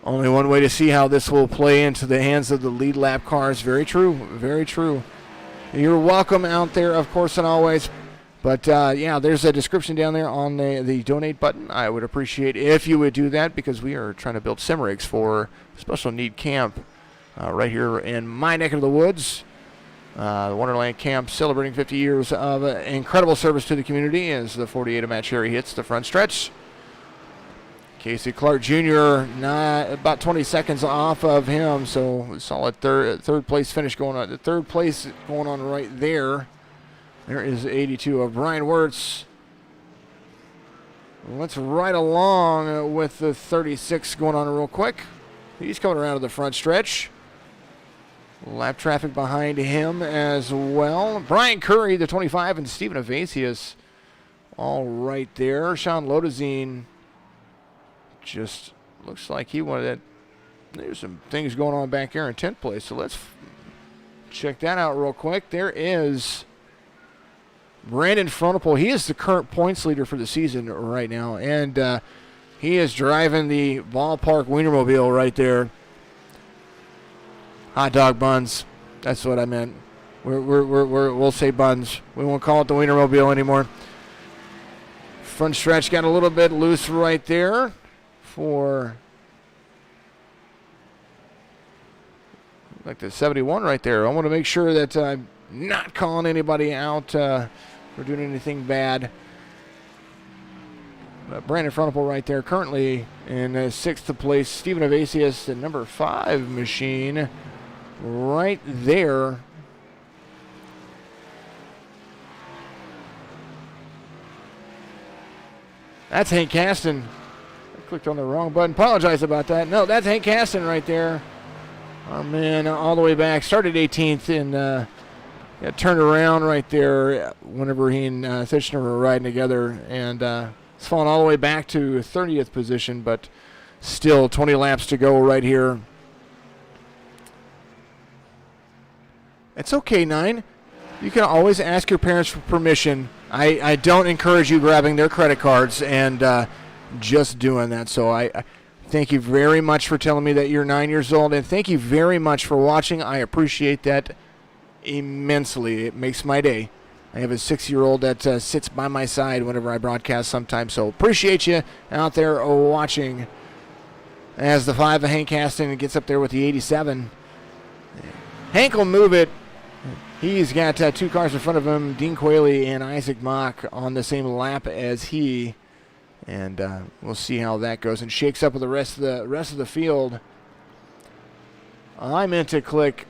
Only one way to see how this will play into the hands of the lead lap cars. Very true, very true. You're welcome out there, of course, and always. But, yeah, there's a description down there on the donate button. I would appreciate if you would do that because we are trying to build sim rigs for Special Need Camp right here in my neck of the woods. The Wonderland Camp celebrating 50 years of incredible service to the community as the 48 of Matt Cherry hits the front stretch. Casey Clark Jr. about 20 seconds off of him, so solid third place finish going on. The third place going on right there. There is 82 of Brian Wirtz. Let's ride along with the 36 going on real quick. He's coming around to the front stretch. Lap traffic behind him as well. Brian Curry, the 25, and Stephen Evasius all right there. Sean Lodazine just looks like he wanted that. There's some things going on back here in 10th place, so let's check that out real quick. There is Brandon Frohnapfel. He is the current points leader for the season right now, and he is driving the ballpark Wienermobile right there. Hot dog buns. That's what I meant. We'll say buns. We won't call it the Wienermobile anymore. Front stretch got a little bit loose right there for like the 71 right there. I want to make sure that I'm not calling anybody out for doing anything bad. Brandon Frohnapfel right there currently in 6th place. Stephen Evasius, the number 5 machine right there. That's Hank Caston. I clicked on the wrong button. Apologize about that. No, that's Hank Caston right there. Our man all the way back. Started 18th and turned around right there whenever he and Thitchner were riding together. And it's fallen all the way back to 30th position, but still 20 laps to go right here. It's okay, 9. You can always ask your parents for permission. I don't encourage you grabbing their credit cards and just doing that. So I thank you very much for telling me that you're 9 years old, and thank you very much for watching. I appreciate that immensely. It makes my day. I have a 6-year-old that sits by my side whenever I broadcast sometimes. So appreciate you out there watching as the 5 of Hank Caston gets up there with the 87. Hank will move it. He's got 2 cars in front of him, Dean Quayle and Isaac Mock on the same lap as he. And we'll see how that goes and shakes up with the rest of the field. I meant to click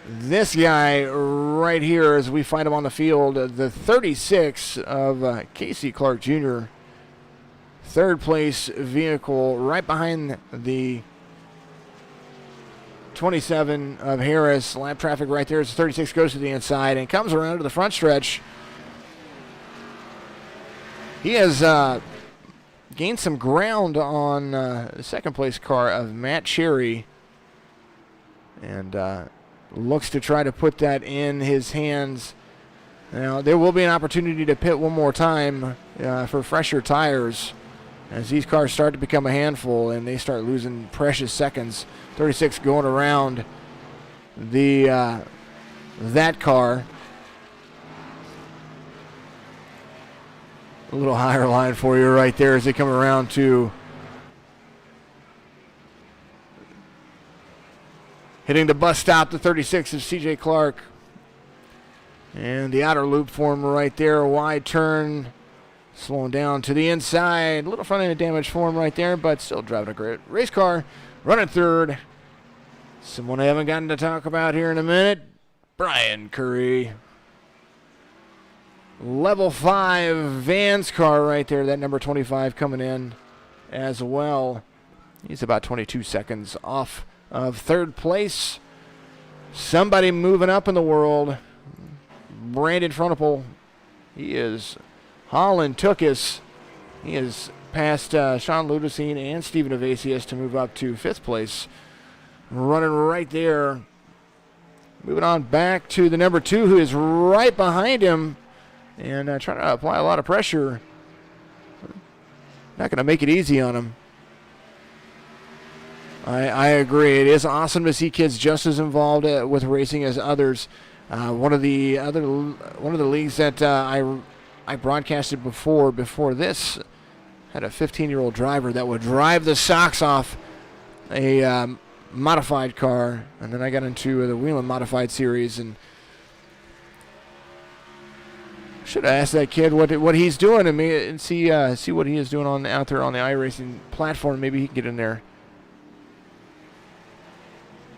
this guy right here as we find him on the field, the 36 of Casey Clark Jr. 3rd place vehicle right behind the 27 of Harris. Lap traffic right there as the 36 goes to the inside and comes around to the front stretch. He has gained some ground on the 2nd place car of Matt Cherry and looks to try to put that in his hands. Now, there will be an opportunity to pit one more time for fresher tires as these cars start to become a handful and they start losing precious seconds. 36 going around the that car. A little higher line for you right there as they come around to hitting the bus stop. The 36 is CJ Clark. And the outer loop for him right there. A wide turn. Slowing down to the inside. A little front end damage for him right there, but still driving a great race car. Running 3rd. Someone I haven't gotten to talk about here in a minute. Brian Curry. Level 5 Vans car right there. That number 25 coming in as well. He's about 22 seconds off of 3rd place. Somebody moving up in the world. Brandon Frohnapfel. He is Holland Tookus. He is past Sean Ludicine and Stephen Evasius to move up to 5th place. Running right there. Moving on back to the number 2 who is right behind him and trying to apply a lot of pressure. Not going to make it easy on him. I agree. It is awesome to see kids just as involved with racing as others. One of the leagues that I broadcasted before this had a 15-year-old driver that would drive the socks off a modified car, and then I got into the Whelen Modified Series and Should have asked that kid what he's doing and see what he is doing out there on the iRacing platform. Maybe he can get in there.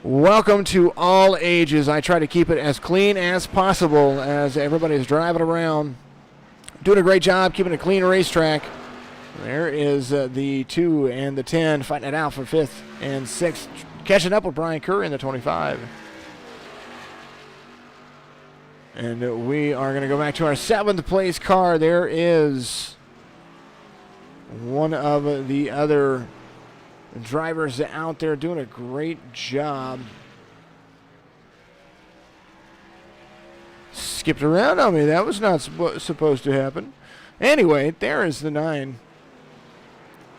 Welcome to all ages. I try to keep it as clean as possible as everybody's driving around. Doing a great job keeping a clean racetrack. There is the 2 and the 10 fighting it out for 5th and 6th. Catching up with Brian Kerr in the 25. And we are going to go back to our 7th place car. There is one of the other drivers out there doing a great job. Skipped around on me. That was not supposed to happen. Anyway, there is the 9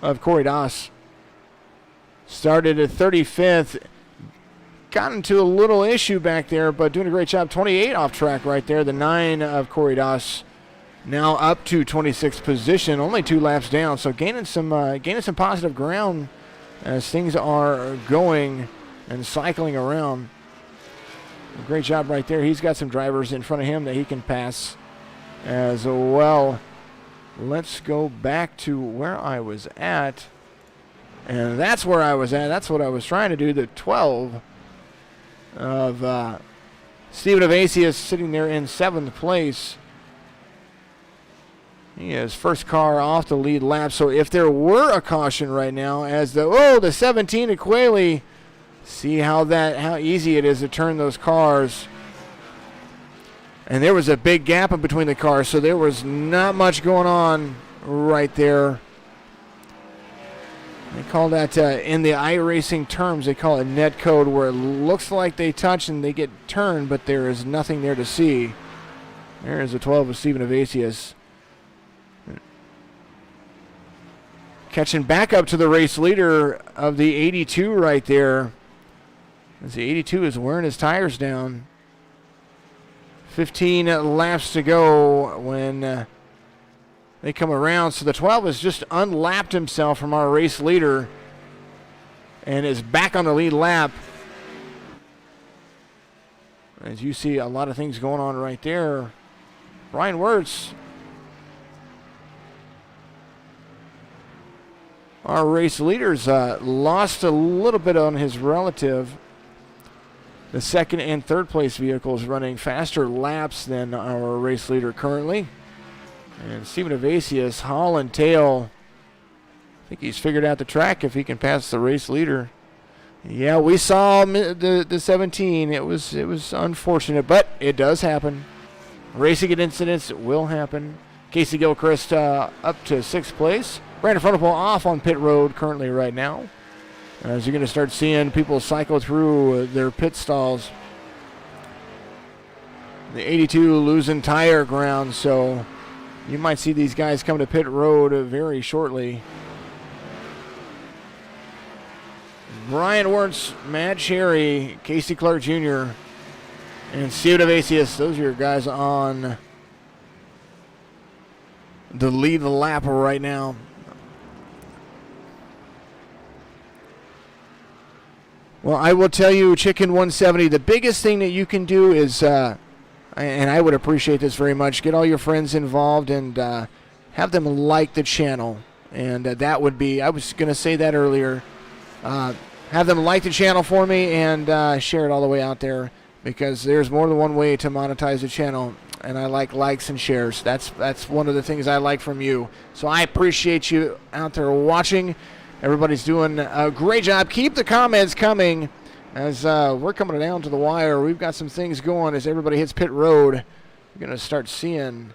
of Corey Doss. Started at 35th. Got into a little issue back there, but doing a great job. 28 off track right there. The 9 of Corey Doss now up to 26th position. Only 2 laps down, so gaining some positive ground as things are going and cycling around. Great job right there. He's got some drivers in front of him that he can pass as well. Let's go back to where I was at. And that's where I was at. That's what I was trying to do. The 12 of Stephen Evasius sitting there in 7th place. He is first car off the lead lap. So if there were a caution right now, as the 17 of Quayle, see how easy it is to turn those cars. And there was a big gap in between the cars, so there was not much going on right there. They call that, in the iRacing terms, they call it net code, where it looks like they touch and they get turned, but there is nothing there to see. There is the 12 of Stephen Evasius. Catching back up to the race leader of the 82 right there. As the 82 is wearing his tires down. 15 laps to go when they come around. So the 12 has just unlapped himself from our race leader and is back on the lead lap. As you see, a lot of things going on right there. Brian Wirtz, our race leader's lost a little bit on his relative. The 2nd and 3rd place vehicles running faster laps than our race leader currently. And Stephen Evasius, haul and tail. I think he's figured out the track if he can pass the race leader. Yeah, we saw the 17. It was unfortunate, but it does happen. Racing incidents will happen. Casey Gilchrist up to 6th place. Brandon Frohnapfel off on pit road currently right now. As you're going to start seeing people cycle through their pit stalls. The 82 losing tire ground, so you might see these guys come to pit road very shortly. Brian Wirtz, Matt Cherry, Casey Clark Jr., and Stephen Evasius. Those are your guys on the lead lap right now. Well, I will tell you, Chicken 170, the biggest thing that you can do is, and I would appreciate this very much, get all your friends involved and have them like the channel. And that would be, I was going to say that earlier, have them like the channel for me and share it all the way out there, because there's more than one way to monetize the channel, and I like likes and shares. That's one of the things I like from you. So I appreciate you out there watching. Everybody's doing a great job. Keep the comments coming as we're coming down to the wire. We've got some things going as everybody hits pit road. We're going to start seeing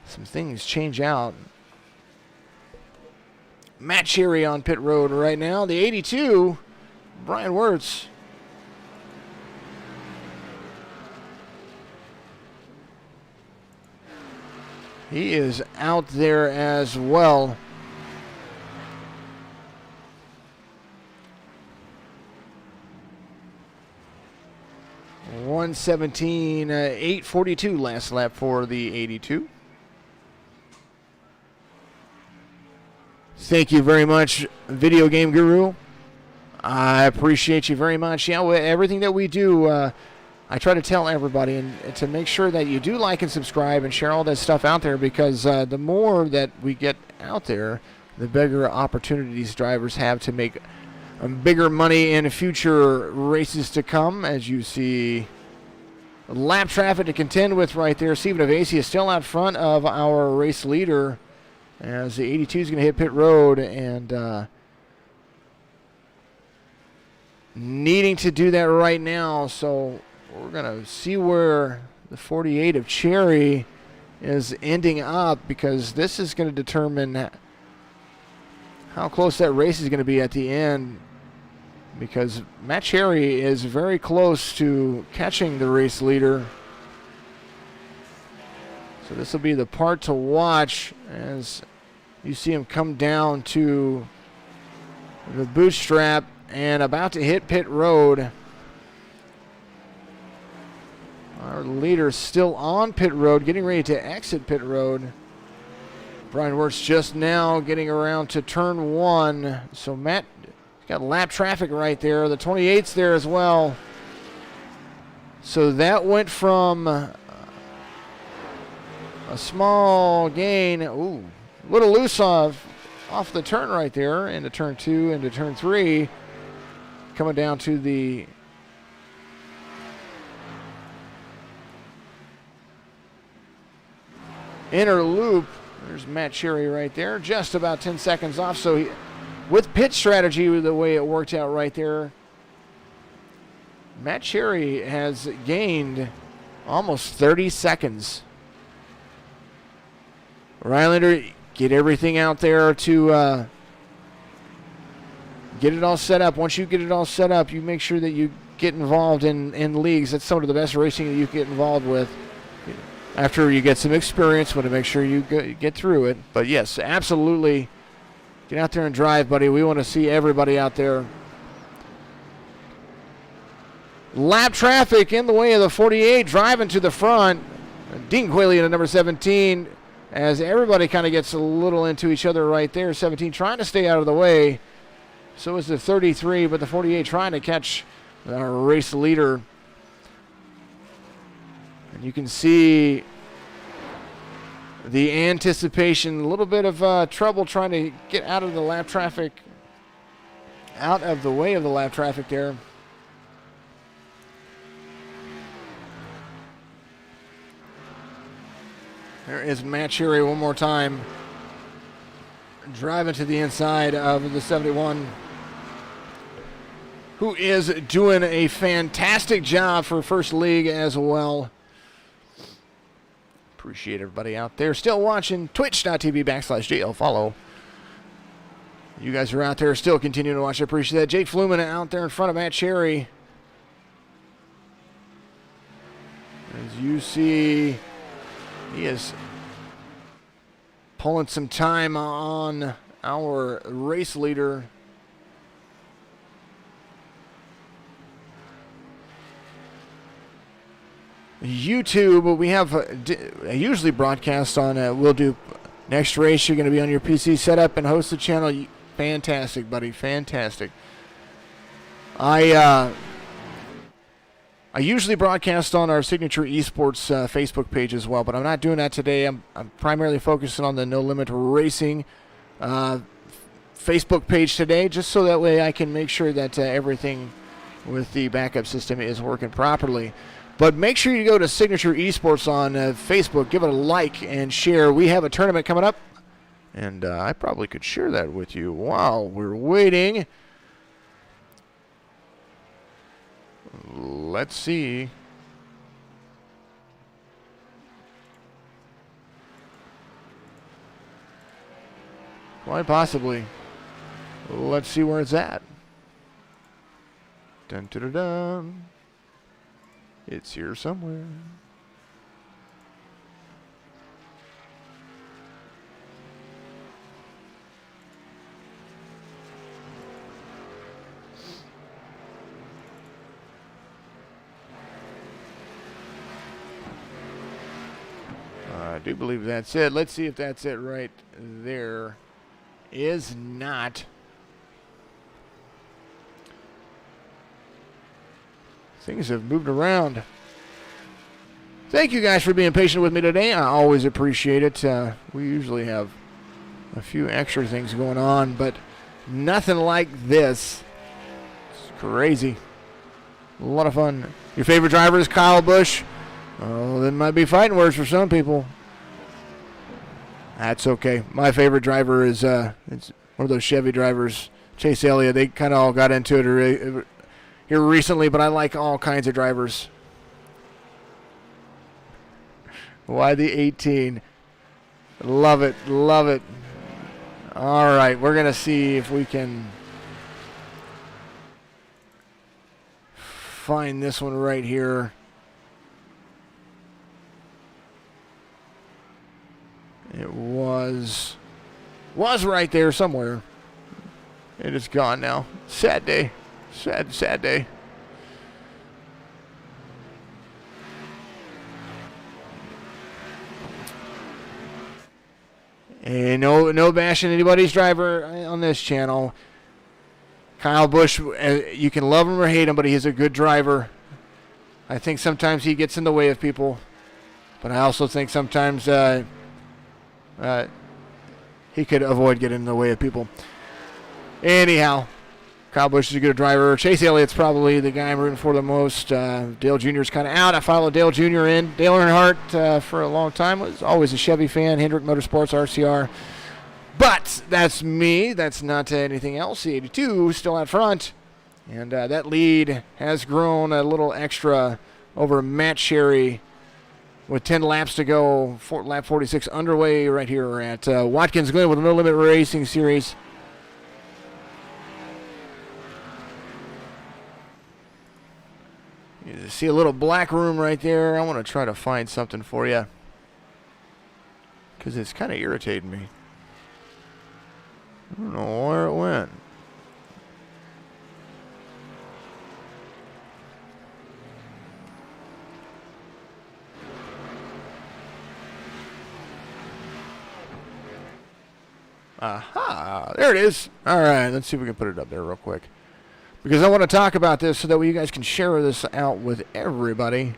some things change out. Matt Cherry on pit road right now. The 82, Brian Wirtz. He is out there as well. .117, 8:42 last lap for the 82. Thank you very much, Video Game Guru. I appreciate you very much. Yeah, everything that we do, I try to tell everybody and to make sure that you do like and subscribe and share all that stuff out there, because the more that we get out there, the bigger opportunities drivers have to make bigger money in future races to come. As you see, lap traffic to contend with right there. Stephen Avasi is still out front of our race leader, as the 82 is going to hit pit road, and needing to do that right now. So we're going to see where the 48 of Cherry is ending up, because this is going to determine how close that race is going to be at the end, because Matt Cherry is very close to catching the race leader. So this will be the part to watch as you see him come down to the bootstrap and about to hit pit road. Our leader still on pit road, getting ready to exit pit road. Brian Wirtz just now getting around to turn 1. So Matt got lap traffic right there. The 28's there as well. So that went from a small gain, a little loose off the turn right there, into turn 2, into turn 3. Coming down to the inner loop. There's Matt Cherry right there, just about 10 seconds off. So with pit strategy, the way it worked out right there, Matt Cherry has gained almost 30 seconds. Rylander, get everything out there to get it all set up. Once you get it all set up, you make sure that you get involved in leagues. That's some of the best racing that you get involved with. After you get some experience, want to make sure you get through it. But yes, absolutely, get out there and drive, buddy. We want to see everybody out there. Lap traffic in the way of the 48, driving to the front. Dean Quayle at number 17, as everybody kind of gets a little into each other right there. 17 trying to stay out of the way. So is the 33, but the 48 trying to catch our race leader. And you can see the anticipation, a little bit of trouble trying to get out of the lap traffic, out of the way of the lap traffic there. There is Matt Cherry one more time, driving to the inside of the 71, who is doing a fantastic job for First League as well. Appreciate everybody out there still watching. Twitch.tv/JL Follow. You guys are out there still continuing to watch. I appreciate that. Jake Fluman out there in front of Matt Cherry. As you see, he is pulling some time on our race leader. YouTube, we have usually broadcast on, we'll do next race. You're going to be on your PC setup and host the channel. Fantastic, buddy, fantastic. I usually broadcast on our Signature Esports Facebook page as well, but I'm not doing that today. I'm primarily focusing on the No Limit Racing Facebook page today, just so that way I can make sure that everything with the backup system is working properly. But make sure you go to Signature Esports on Facebook. Give it a like and share. We have a tournament coming up, and I probably could share that with you while we're waiting. Let's see. Quite possibly. Let's see where it's at. Dun dun dun dun. It's here somewhere. I do believe that's it. Let's see if that's it right there. Is not. things have moved around. Thank you guys for being patient with me today. I always appreciate it. We usually have a few extra things going on, but nothing like this. It's crazy. A lot of fun. Your favorite driver is Kyle Busch. Oh, that might be fighting words for some people. That's okay. My favorite driver is it's one of those Chevy drivers, Chase Elliott. They kind of all got into it here recently, but I like all kinds of drivers. Why the 18? Love it, love it. All right, we're going to see if we can find this one right here. It was right there somewhere. It is gone now. Sad day. Sad day. And no bashing anybody's driver on this channel. Kyle Busch, you can love him or hate him, but he is a good driver. I think sometimes he gets in the way of people, but I also think sometimes he could avoid getting in the way of people. Anyhow, Kyle Busch is a good driver. Chase Elliott's probably the guy I'm rooting for the most. Dale Jr. is kind of out. I followed Dale Jr. in. Dale Earnhardt for a long time was always a Chevy fan. Hendrick Motorsports, RCR. But that's me. That's not anything else. The 82 still out front. And that lead has grown a little extra over Matt Sherry with 10 laps to go. Lap 46 underway right here at Watkins Glen with the No Limit Racing Series. You see a little black room right there. I want to try to find something for you because it's kind of irritating me. I don't know where it went. Aha! There it is. All right, let's see if we can put it up there real quick. Because I want to talk about this so that you guys can share this out with everybody.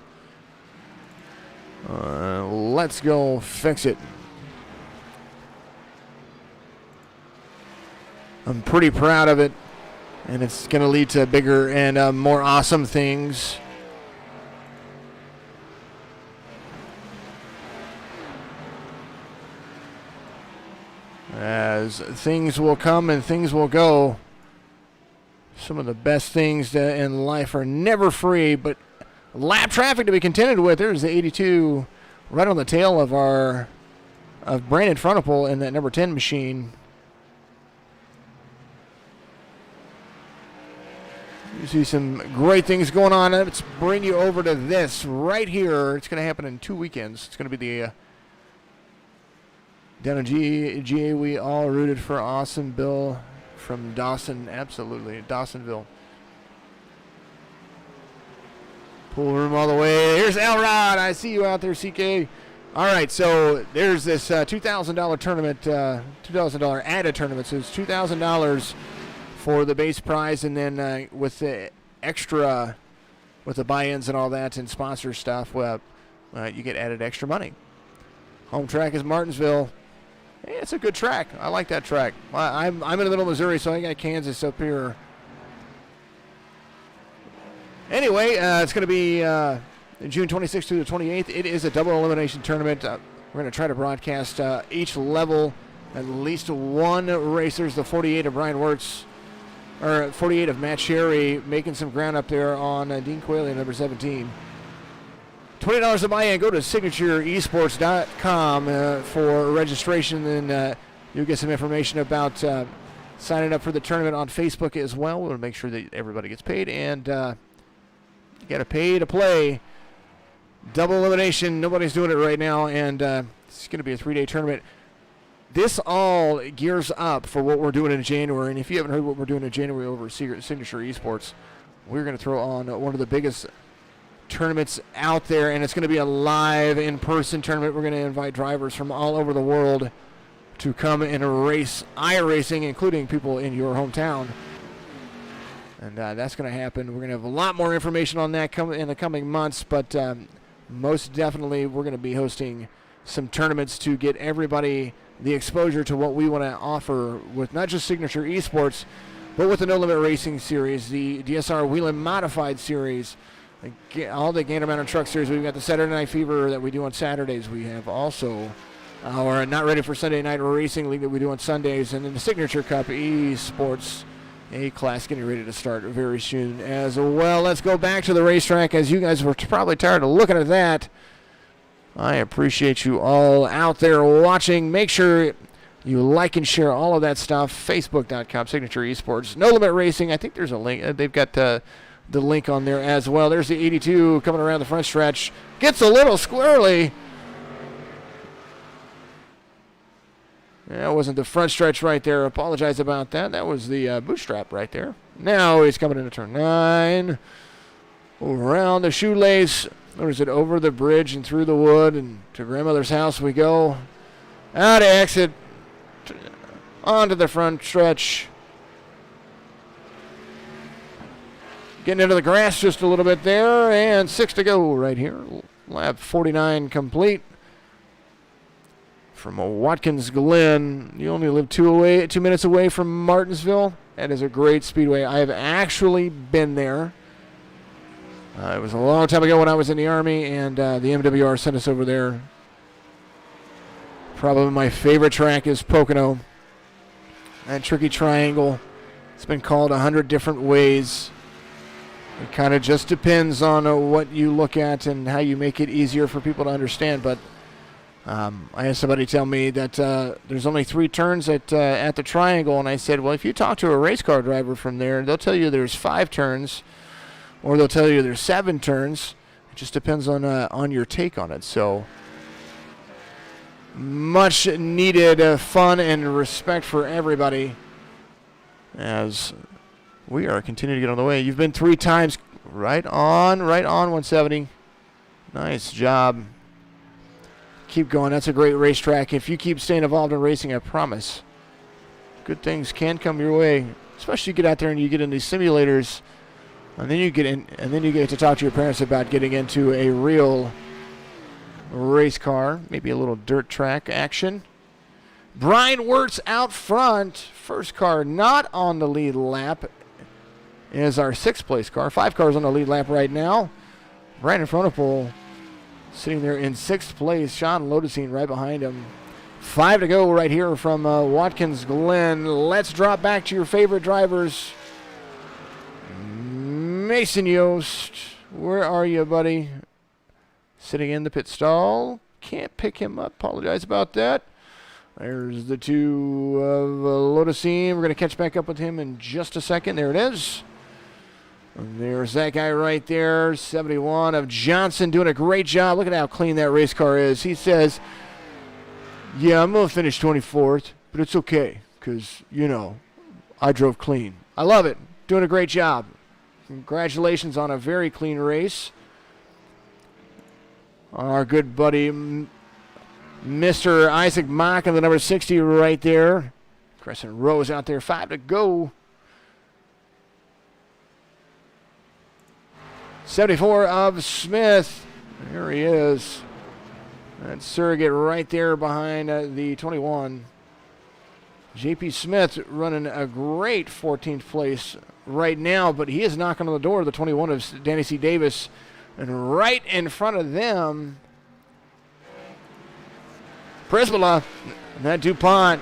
Let's go fix it. I'm pretty proud of it, and it's going to lead to bigger and more awesome things. As things will come and things will go. Some of the best things in life are never free, but lap traffic to be contended with. There's the 82 right on the tail of Brandon Frohnapfel in that number 10 machine. You see some great things going on. Let's bring you over to this right here. It's going to happen in 2 weekends. It's going to be the down in GA. We all rooted for Awesome Bill from Dawson. Absolutely, Dawsonville. Pool room all the way. Here's Elrod. I see you out there, CK. All right, so there's this $2,000 tournament, $2,000 added tournament. So it's $2,000 for the base prize, and then with the extra, with the buy-ins and all that and sponsor stuff, you get added extra money. Home track is Martinsville. Hey, it's a good track. I like that track. I'm in the middle of Missouri, so I got Kansas up here. Anyway, it's going to be June 26th through the 28th. It is a double elimination tournament. We're going to try to broadcast each level at least one racer. The 48 of Brian Wirtz, or 48 of Matt Sherry, making some ground up there on Dean Quayle, number 17. $20 to buy in. Go to signatureesports.com for registration, and you'll get some information about signing up for the tournament on Facebook as well. We'll make sure that everybody gets paid, and you got to pay to play. Double elimination. Nobody's doing it right now, and it's going to be a 3-day tournament. This all gears up for what we're doing in January, and if you haven't heard what we're doing in January over at Signature Esports, we're going to throw on one of the biggest tournaments out there, and it's going to be a live in-person tournament. We're going to invite drivers from all over the world to come and race iRacing, including people in your hometown. And that's going to happen. We're going to have a lot more information on that in the coming months, but most definitely we're going to be hosting some tournaments to get everybody the exposure to what we want to offer with not just Signature Esports, but with the No Limit Racing Series, the DSR Whelen Modified Series, all the Gander Mountain Truck Series. We've got the Saturday Night Fever that we do on Saturdays. We have also our Not Ready for Sunday Night Racing League that we do on Sundays, and then the Signature Cup Esports A class getting ready to start very soon as well. Let's go back to the racetrack, as you guys were probably tired of looking at that. I appreciate you all out there watching. Make sure you like and share all of that stuff. Facebook.com, Signature Esports, No Limit Racing. I think there's a link. They've got the link on there as well. There's the 82 coming around the front stretch. Gets a little squirrely. That wasn't the front stretch right there. Apologize about that. That was the bootstrap right there. Now he's coming into turn 9. Around the shoelace. Or is it over the bridge and through the wood and to grandmother's house we go. Out of exit. Onto the front stretch. Getting into the grass just a little bit there. And 6 to go right here. Lap 49 complete. From Watkins Glen. You only live 2 minutes away from Martinsville. That is a great speedway. I have actually been there. It was a long time ago when I was in the Army, and the MWR sent us over there. Probably my favorite track is Pocono. That tricky triangle. It's been called 100 different ways. It kind of just depends on what you look at and how you make it easier for people to understand. But I had somebody tell me that there's only 3 turns at the triangle, and I said, well, if you talk to a race car driver from there, they'll tell you there's 5 turns. Or they'll tell you there's 7 turns. It just depends on your take on it. So, much needed fun and respect for everybody as we are continuing to get on the way. You've been 3 times right on 170. Nice job. Keep going. That's a great racetrack. If you keep staying involved in racing, I promise, good things can come your way. Especially you get out there and you get in these simulators. And then you get to talk to your parents about getting into a real race car, maybe a little dirt track action. Brian Wirtz out front. First car not on the lead lap is our 6th place car. 5 cars on the lead lap right now. Brandon Frohnapfel sitting there in 6th place. Sean Lodesine right behind him. 5 to go right here from Watkins Glen. Let's drop back to your favorite drivers. Mason Yost, where are you, buddy? Sitting in the pit stall. Can't pick him up. Apologize about that. There's the 2 of Lodesine. We're going to catch back up with him in just a second. There it is. And there's that guy right there, 71 of Johnson, doing a great job. Look at how clean that race car is. He says, yeah, I'm going to finish 24th, but it's okay because, I drove clean. I love it. Doing a great job. Congratulations on a very clean race. Our good buddy, Mr. Isaac Mock on the number 60 right there. Crescent Rose out there, 5 to go. 74 of Smith. There he is. That surrogate right there behind the 21. J.P. Smith running a great 14th place right now, but he is knocking on the door of the 21 of Danny C. Davis. And right in front of them, Prisbilla, and that DuPont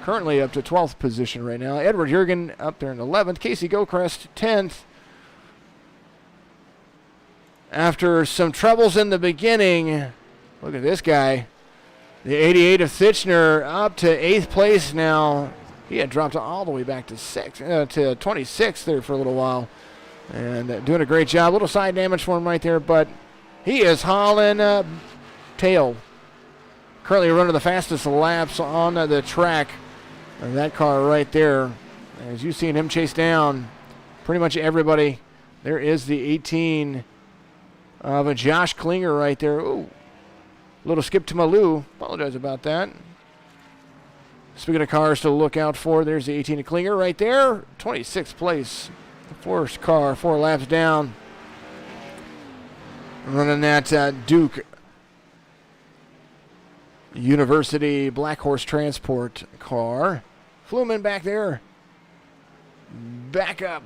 currently up to 12th position right now. Edward Jurgen up there in 11th. Casey Gilchrist, 10th. After some troubles in the beginning, look at this guy. The 88 of Thitchner up to 8th place now. He had dropped all the way back to 26th there for a little while. And doing a great job. A little side damage for him right there, but he is hauling tail. Currently running the fastest laps on the track. And that car right there, as you've seen him chase down pretty much everybody. There is the 18 of a Josh Klinger right there. Ooh, little skip to Malou. Apologize about that. Speaking of cars to look out for, there's the 18 of Klinger right there. 26th place. First car 4 laps down. Running that Duke University Black Horse Transport car. Fluman back there. Back up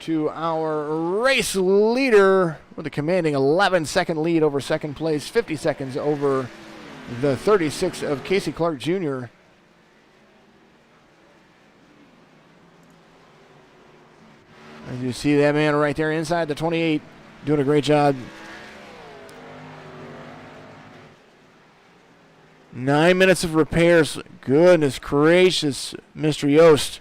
to our race leader with a commanding 11-second lead over second place, 50 seconds over the 36 of Casey Clark Jr. As you see that man right there inside the 28, doing a great job. 9 minutes of repairs. Goodness gracious, Mr. Yost.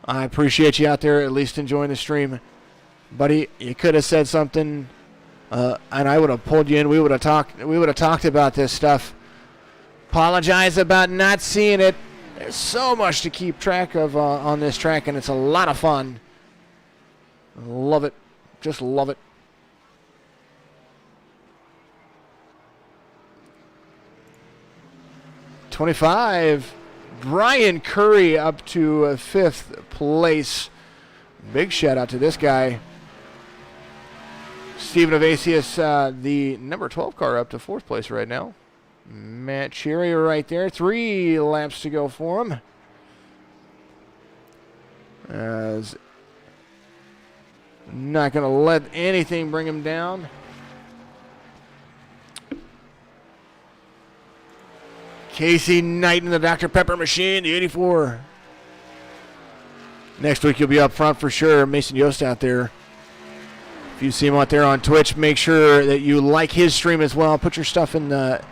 I appreciate you out there at least enjoying the stream. Buddy, you could have said something, and I would have pulled you in. We would have talked about this stuff. Apologize about not seeing it. There's so much to keep track of on this track, and it's a lot of fun. Love it. Just love it. '25. Brian Curry up to 5th place. Big shout out to this guy. Stephen Evasius, the number 12 car, up to 4th place right now. Matt Cherry right there. 3 laps to go for him. As not going to let anything bring him down. Casey Knight in the Dr. Pepper machine, the 84. Next week you'll be up front for sure. Mason Yost out there. If you see him out there on Twitch, make sure that you like his stream as well. Put your stuff in the...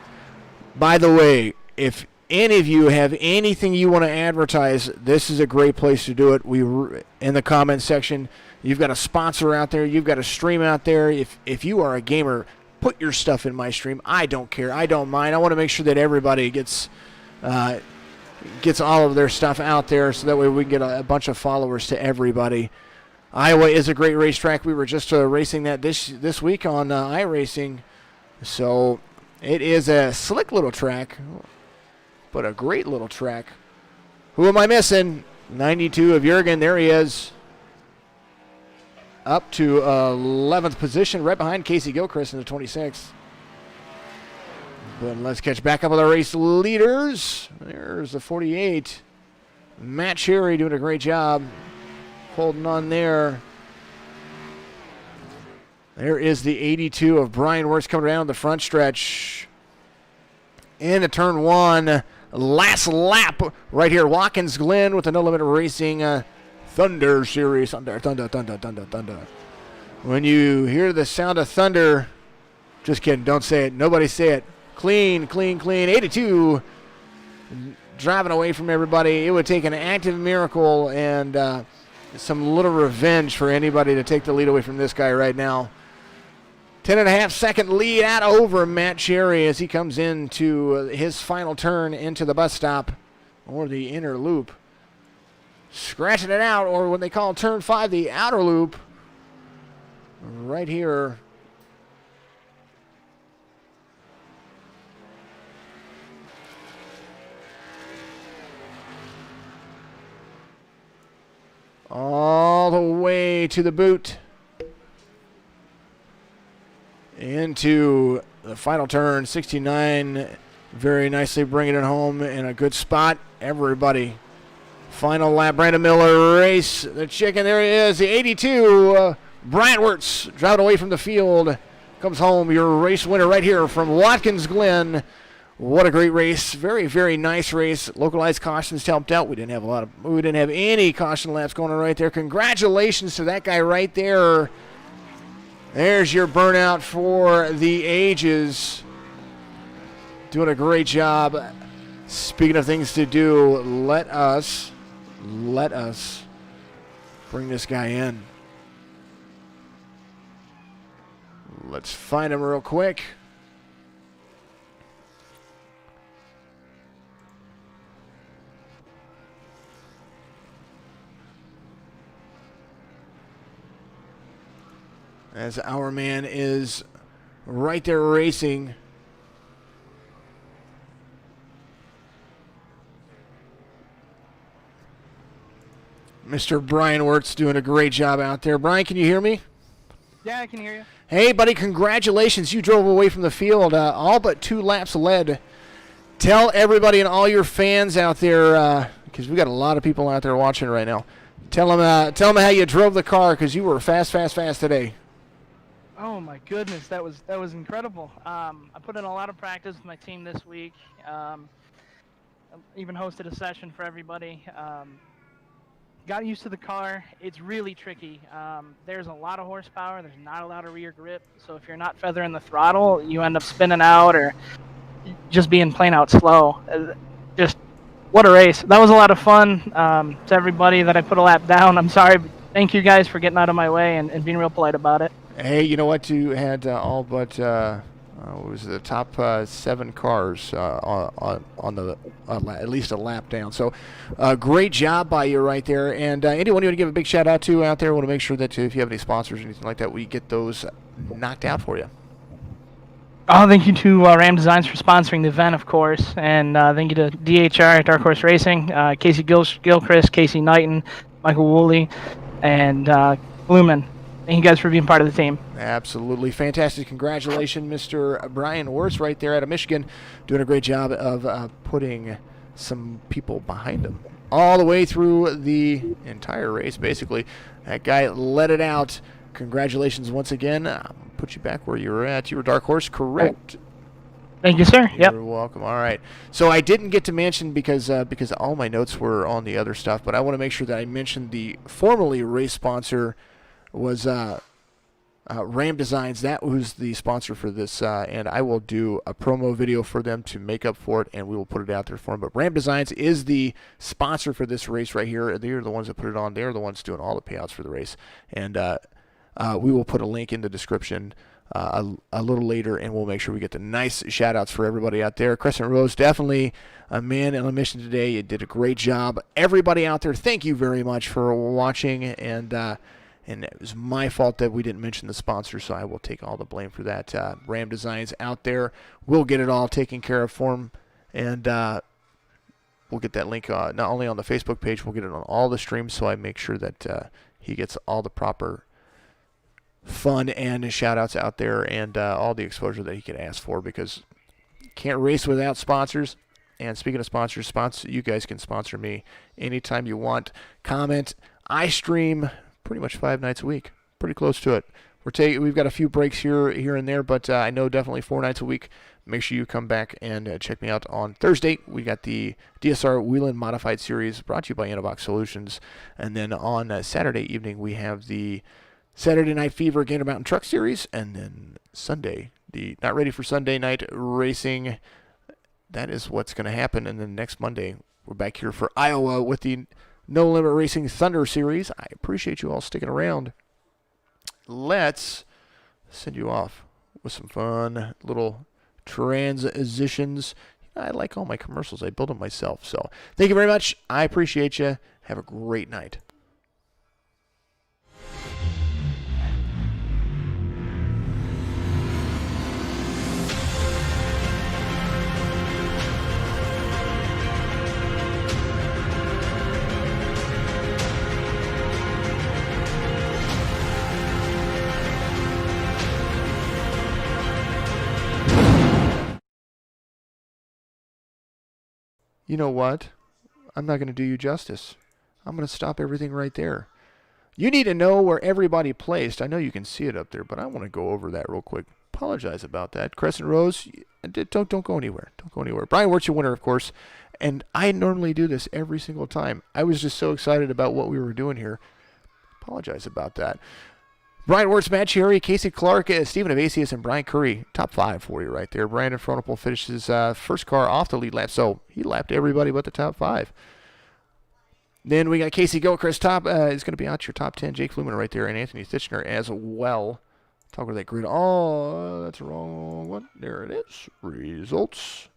By the way, if any of you have anything you want to advertise, this is a great place to do it. In the comment section, you've got a sponsor out there. You've got a stream out there. If you are a gamer, put your stuff in my stream. I don't care. I don't mind. I want to make sure that everybody gets all of their stuff out there so that way we can get a bunch of followers to everybody. Iowa is a great racetrack. We were just racing that this week on iRacing. So it is a slick little track, but a great little track. Who am I missing? 92 of Jurgen. There he is. Up to 11th position, right behind Casey Gilchrist in the 26th. But let's catch back up with our race leaders. There's the 48. Matt Cherry doing a great job holding on there. There is the 82 of Brian Wirtz coming around the front stretch. Into turn 1. Last lap right here. Watkins Glen with the No Limit Racing Thunder Series. Thunder. When you hear the sound of thunder, just kidding, don't say it. Nobody say it. Clean. 82. Driving away from everybody. It would take an active miracle and some little revenge for anybody to take the lead away from this guy right now. 10.5 second lead out over Matt Cherry as he comes into his final turn into the bus stop or the inner loop. Scratching it out, or what they call turn 5, the outer loop. Right here. All the way to the boot. Into the final turn, 69. Very nicely bringing it home in a good spot. Everybody. Final lap, Brandon Miller race. The chicken, there he is, the 82. Brian Wirtz driving away from the field. Comes home, your race winner right here from Watkins Glen. What a great race. Very, very nice race. Localized cautions helped out. We didn't have any caution laps going on right there. Congratulations to that guy right there. There's your burnout for the ages. Doing a great job. Speaking of things to do, let us bring this guy in. Let's find him real quick. As our man is right there racing. Mr. Brian Wirtz doing a great job out there. Brian, can you hear me? Yeah, I can hear you. Hey, buddy, congratulations. You drove away from the field, all but 2 laps led. Tell everybody and all your fans out there, because we got a lot of people out there watching right now. Tell them how you drove the car, because you were fast today. Oh my goodness, that was incredible. I put in a lot of practice with my team this week. I even hosted a session for everybody. Got used to the car. It's really tricky. There's a lot of horsepower. There's not a lot of rear grip. So if you're not feathering the throttle, you end up spinning out or just being plain out slow. Just what a race. That was a lot of fun. To everybody that I put a lap down, I'm sorry. But thank you guys for getting out of my way and being real polite about it. Hey, you know what? You had all but what was it, the top 7 cars on the at least a lap down. So great job by you right there. And anyone you want to give a big shout out to out there, want to make sure that if you have any sponsors or anything like that, we get those knocked out for you. Oh, thank you to Ram Designs for sponsoring the event, of course. And thank you to DHR, Dark Horse Racing, Casey Gilchrist, Casey Knighton, Michael Woolley, and Blumen. Thank you guys for being part of the team. Absolutely. Fantastic. Congratulations, Mr. Brian Wirtz right there out of Michigan, doing a great job of putting some people behind him all the way through the entire race, basically. That guy let it out. Congratulations once again. I'll put you back where you were at. You were Dark Horse, correct? Thank you, sir. Yep. You're welcome. All right. So I didn't get to mention because all my notes were on the other stuff, but I want to make sure that I mentioned the formerly race sponsor was Ram Designs. That was the sponsor for this, and I will do a promo video for them to make up for it, and we will put it out there for them. But Ram Designs is the sponsor for this race right here. They're the ones that put it on. They're the ones doing all the payouts for the race, and we will put a link in the description a little later, and we'll make sure we get the nice shout-outs for everybody out there. Crescent Rose, definitely a man on a mission today. You did a great job. Everybody out there, thank you very much for watching, and it was my fault that we didn't mention the sponsor, so I will take all the blame for that. Ram Designs out there. We'll get it all taken care of for him, and we'll get that link not only on the Facebook page, we'll get it on all the streams, so I make sure that he gets all the proper fun and shout-outs out there and all the exposure that he can ask for, because can't race without sponsors. And speaking of sponsors, you guys can sponsor me anytime you want. Comment. I stream pretty much 5 nights a week, pretty close to it. We've got a few breaks here and there, but I know definitely 4 nights a week. Make sure you come back and check me out on Thursday. We got the DSR Wheeling Modified Series brought to you by Inovox Solutions, and then on Saturday evening we have the Saturday Night Fever Gander Mountain Truck Series, and then Sunday the Not Ready for Sunday Night Racing. That is what's going to happen, and then next Monday we're back here for Iowa with the No Limit Racing Thunder Series. I appreciate you all sticking around. Let's send you off with some fun little transitions. I like all my commercials. I build them myself. So thank you very much. I appreciate you. Have a great night. You know what? I'm not going to do you justice. I'm going to stop everything right there. You need to know where everybody placed. I know you can see it up there, but I want to go over that real quick. Apologize about that. Crescent Rose, don't go anywhere. Don't go anywhere. Brian Wirtz, your winner, of course. And I normally do this every single time. I was just so excited about what we were doing here. Apologize about that. Brian Wirtz, Matt Cherry, Casey Clark, Stephen Evasius, and Brian Curry. Top 5 for you right there. Brandon Frohnapfel finished his first car off the lead lap, so he lapped everybody but the top 5. Then we got Casey Gilchrist. Is going to be out your top 10. Jake Fluman right there, and Anthony Thitchner as well. Talk about that grid. Oh, that's wrong. What? There it is. Results.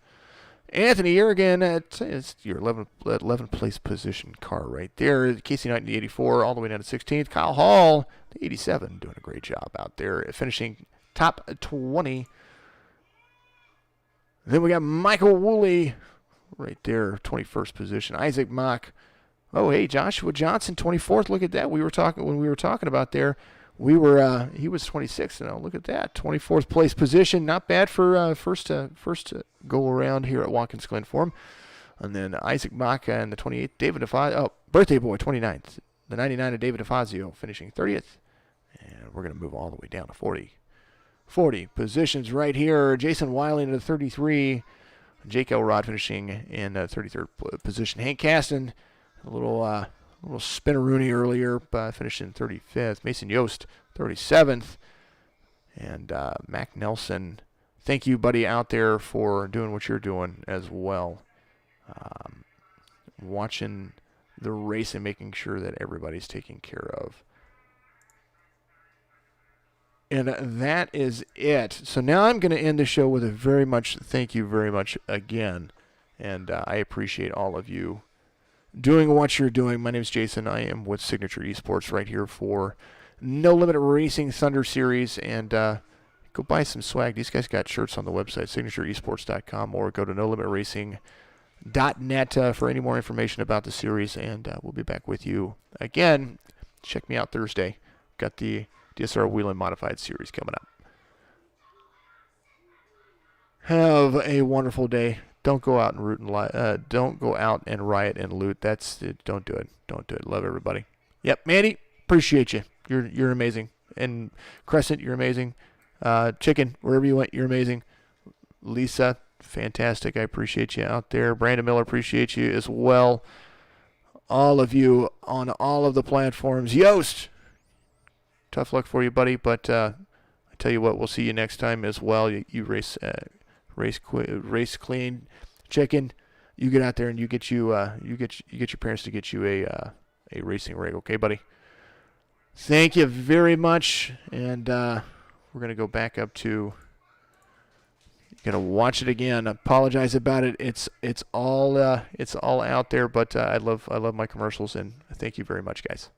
Anthony, you're again at it's your 11th place position car right there. Casey Knight in the 84, all the way down to 16th. Kyle Hall, the 87, doing a great job out there, finishing top 20. Then we got Michael Woolley right there, 21st position. Isaac Mock Oh, hey, Joshua Johnson, 24th. Look at that. We were talking about there. He was 26th. Now look at that, 24th place position. Not bad for first go around here at Watkins Glen for him. And then Isaac Baca and the 28th, David DeFazio, birthday boy, 29th. The 99 of David DeFazio finishing 30th. And we're going to move all the way down to 40. 40 positions right here. Jason Wiley into 33. Jake Elrod finishing in 33rd position. Hank Caston, a little spinneroony earlier, finished in 35th. Mason Yost, 37th. And Mac Nelson, thank you, buddy, out there for doing what you're doing as well. Watching the race and making sure that everybody's taken care of. And that is it. So now I'm going to end the show with a very much thank you very much again. And I appreciate all of you doing what you're doing. My name is Jason. I am with Signature Esports right here for No Limit Racing Thunder Series. And go buy some swag. These guys got shirts on the website, signatureesports.com, or go to nolimitracing.net for any more information about the series. And we'll be back with you again. Check me out Thursday. Got the DSR Whelen Modified Series coming up. Have a wonderful day. Don't go out and don't go out and riot and loot. That's it. Don't do it. Don't do it. Love everybody. Yep, Mandy, appreciate you. You're amazing. And Crescent, you're amazing. Chicken, wherever you went, you're amazing. Lisa, fantastic. I appreciate you out there. Brandon Miller, appreciate you as well. All of you on all of the platforms. Yost, tough luck for you, buddy. But I tell you what, we'll see you next time as well. You race clean, Chicken. You get out there and you get your parents to get you a racing rig, okay, buddy? Thank you very much, and we're gonna go back up to. Gonna watch it again. Apologize about it. It's all out there, but I love my commercials, and thank you very much, guys.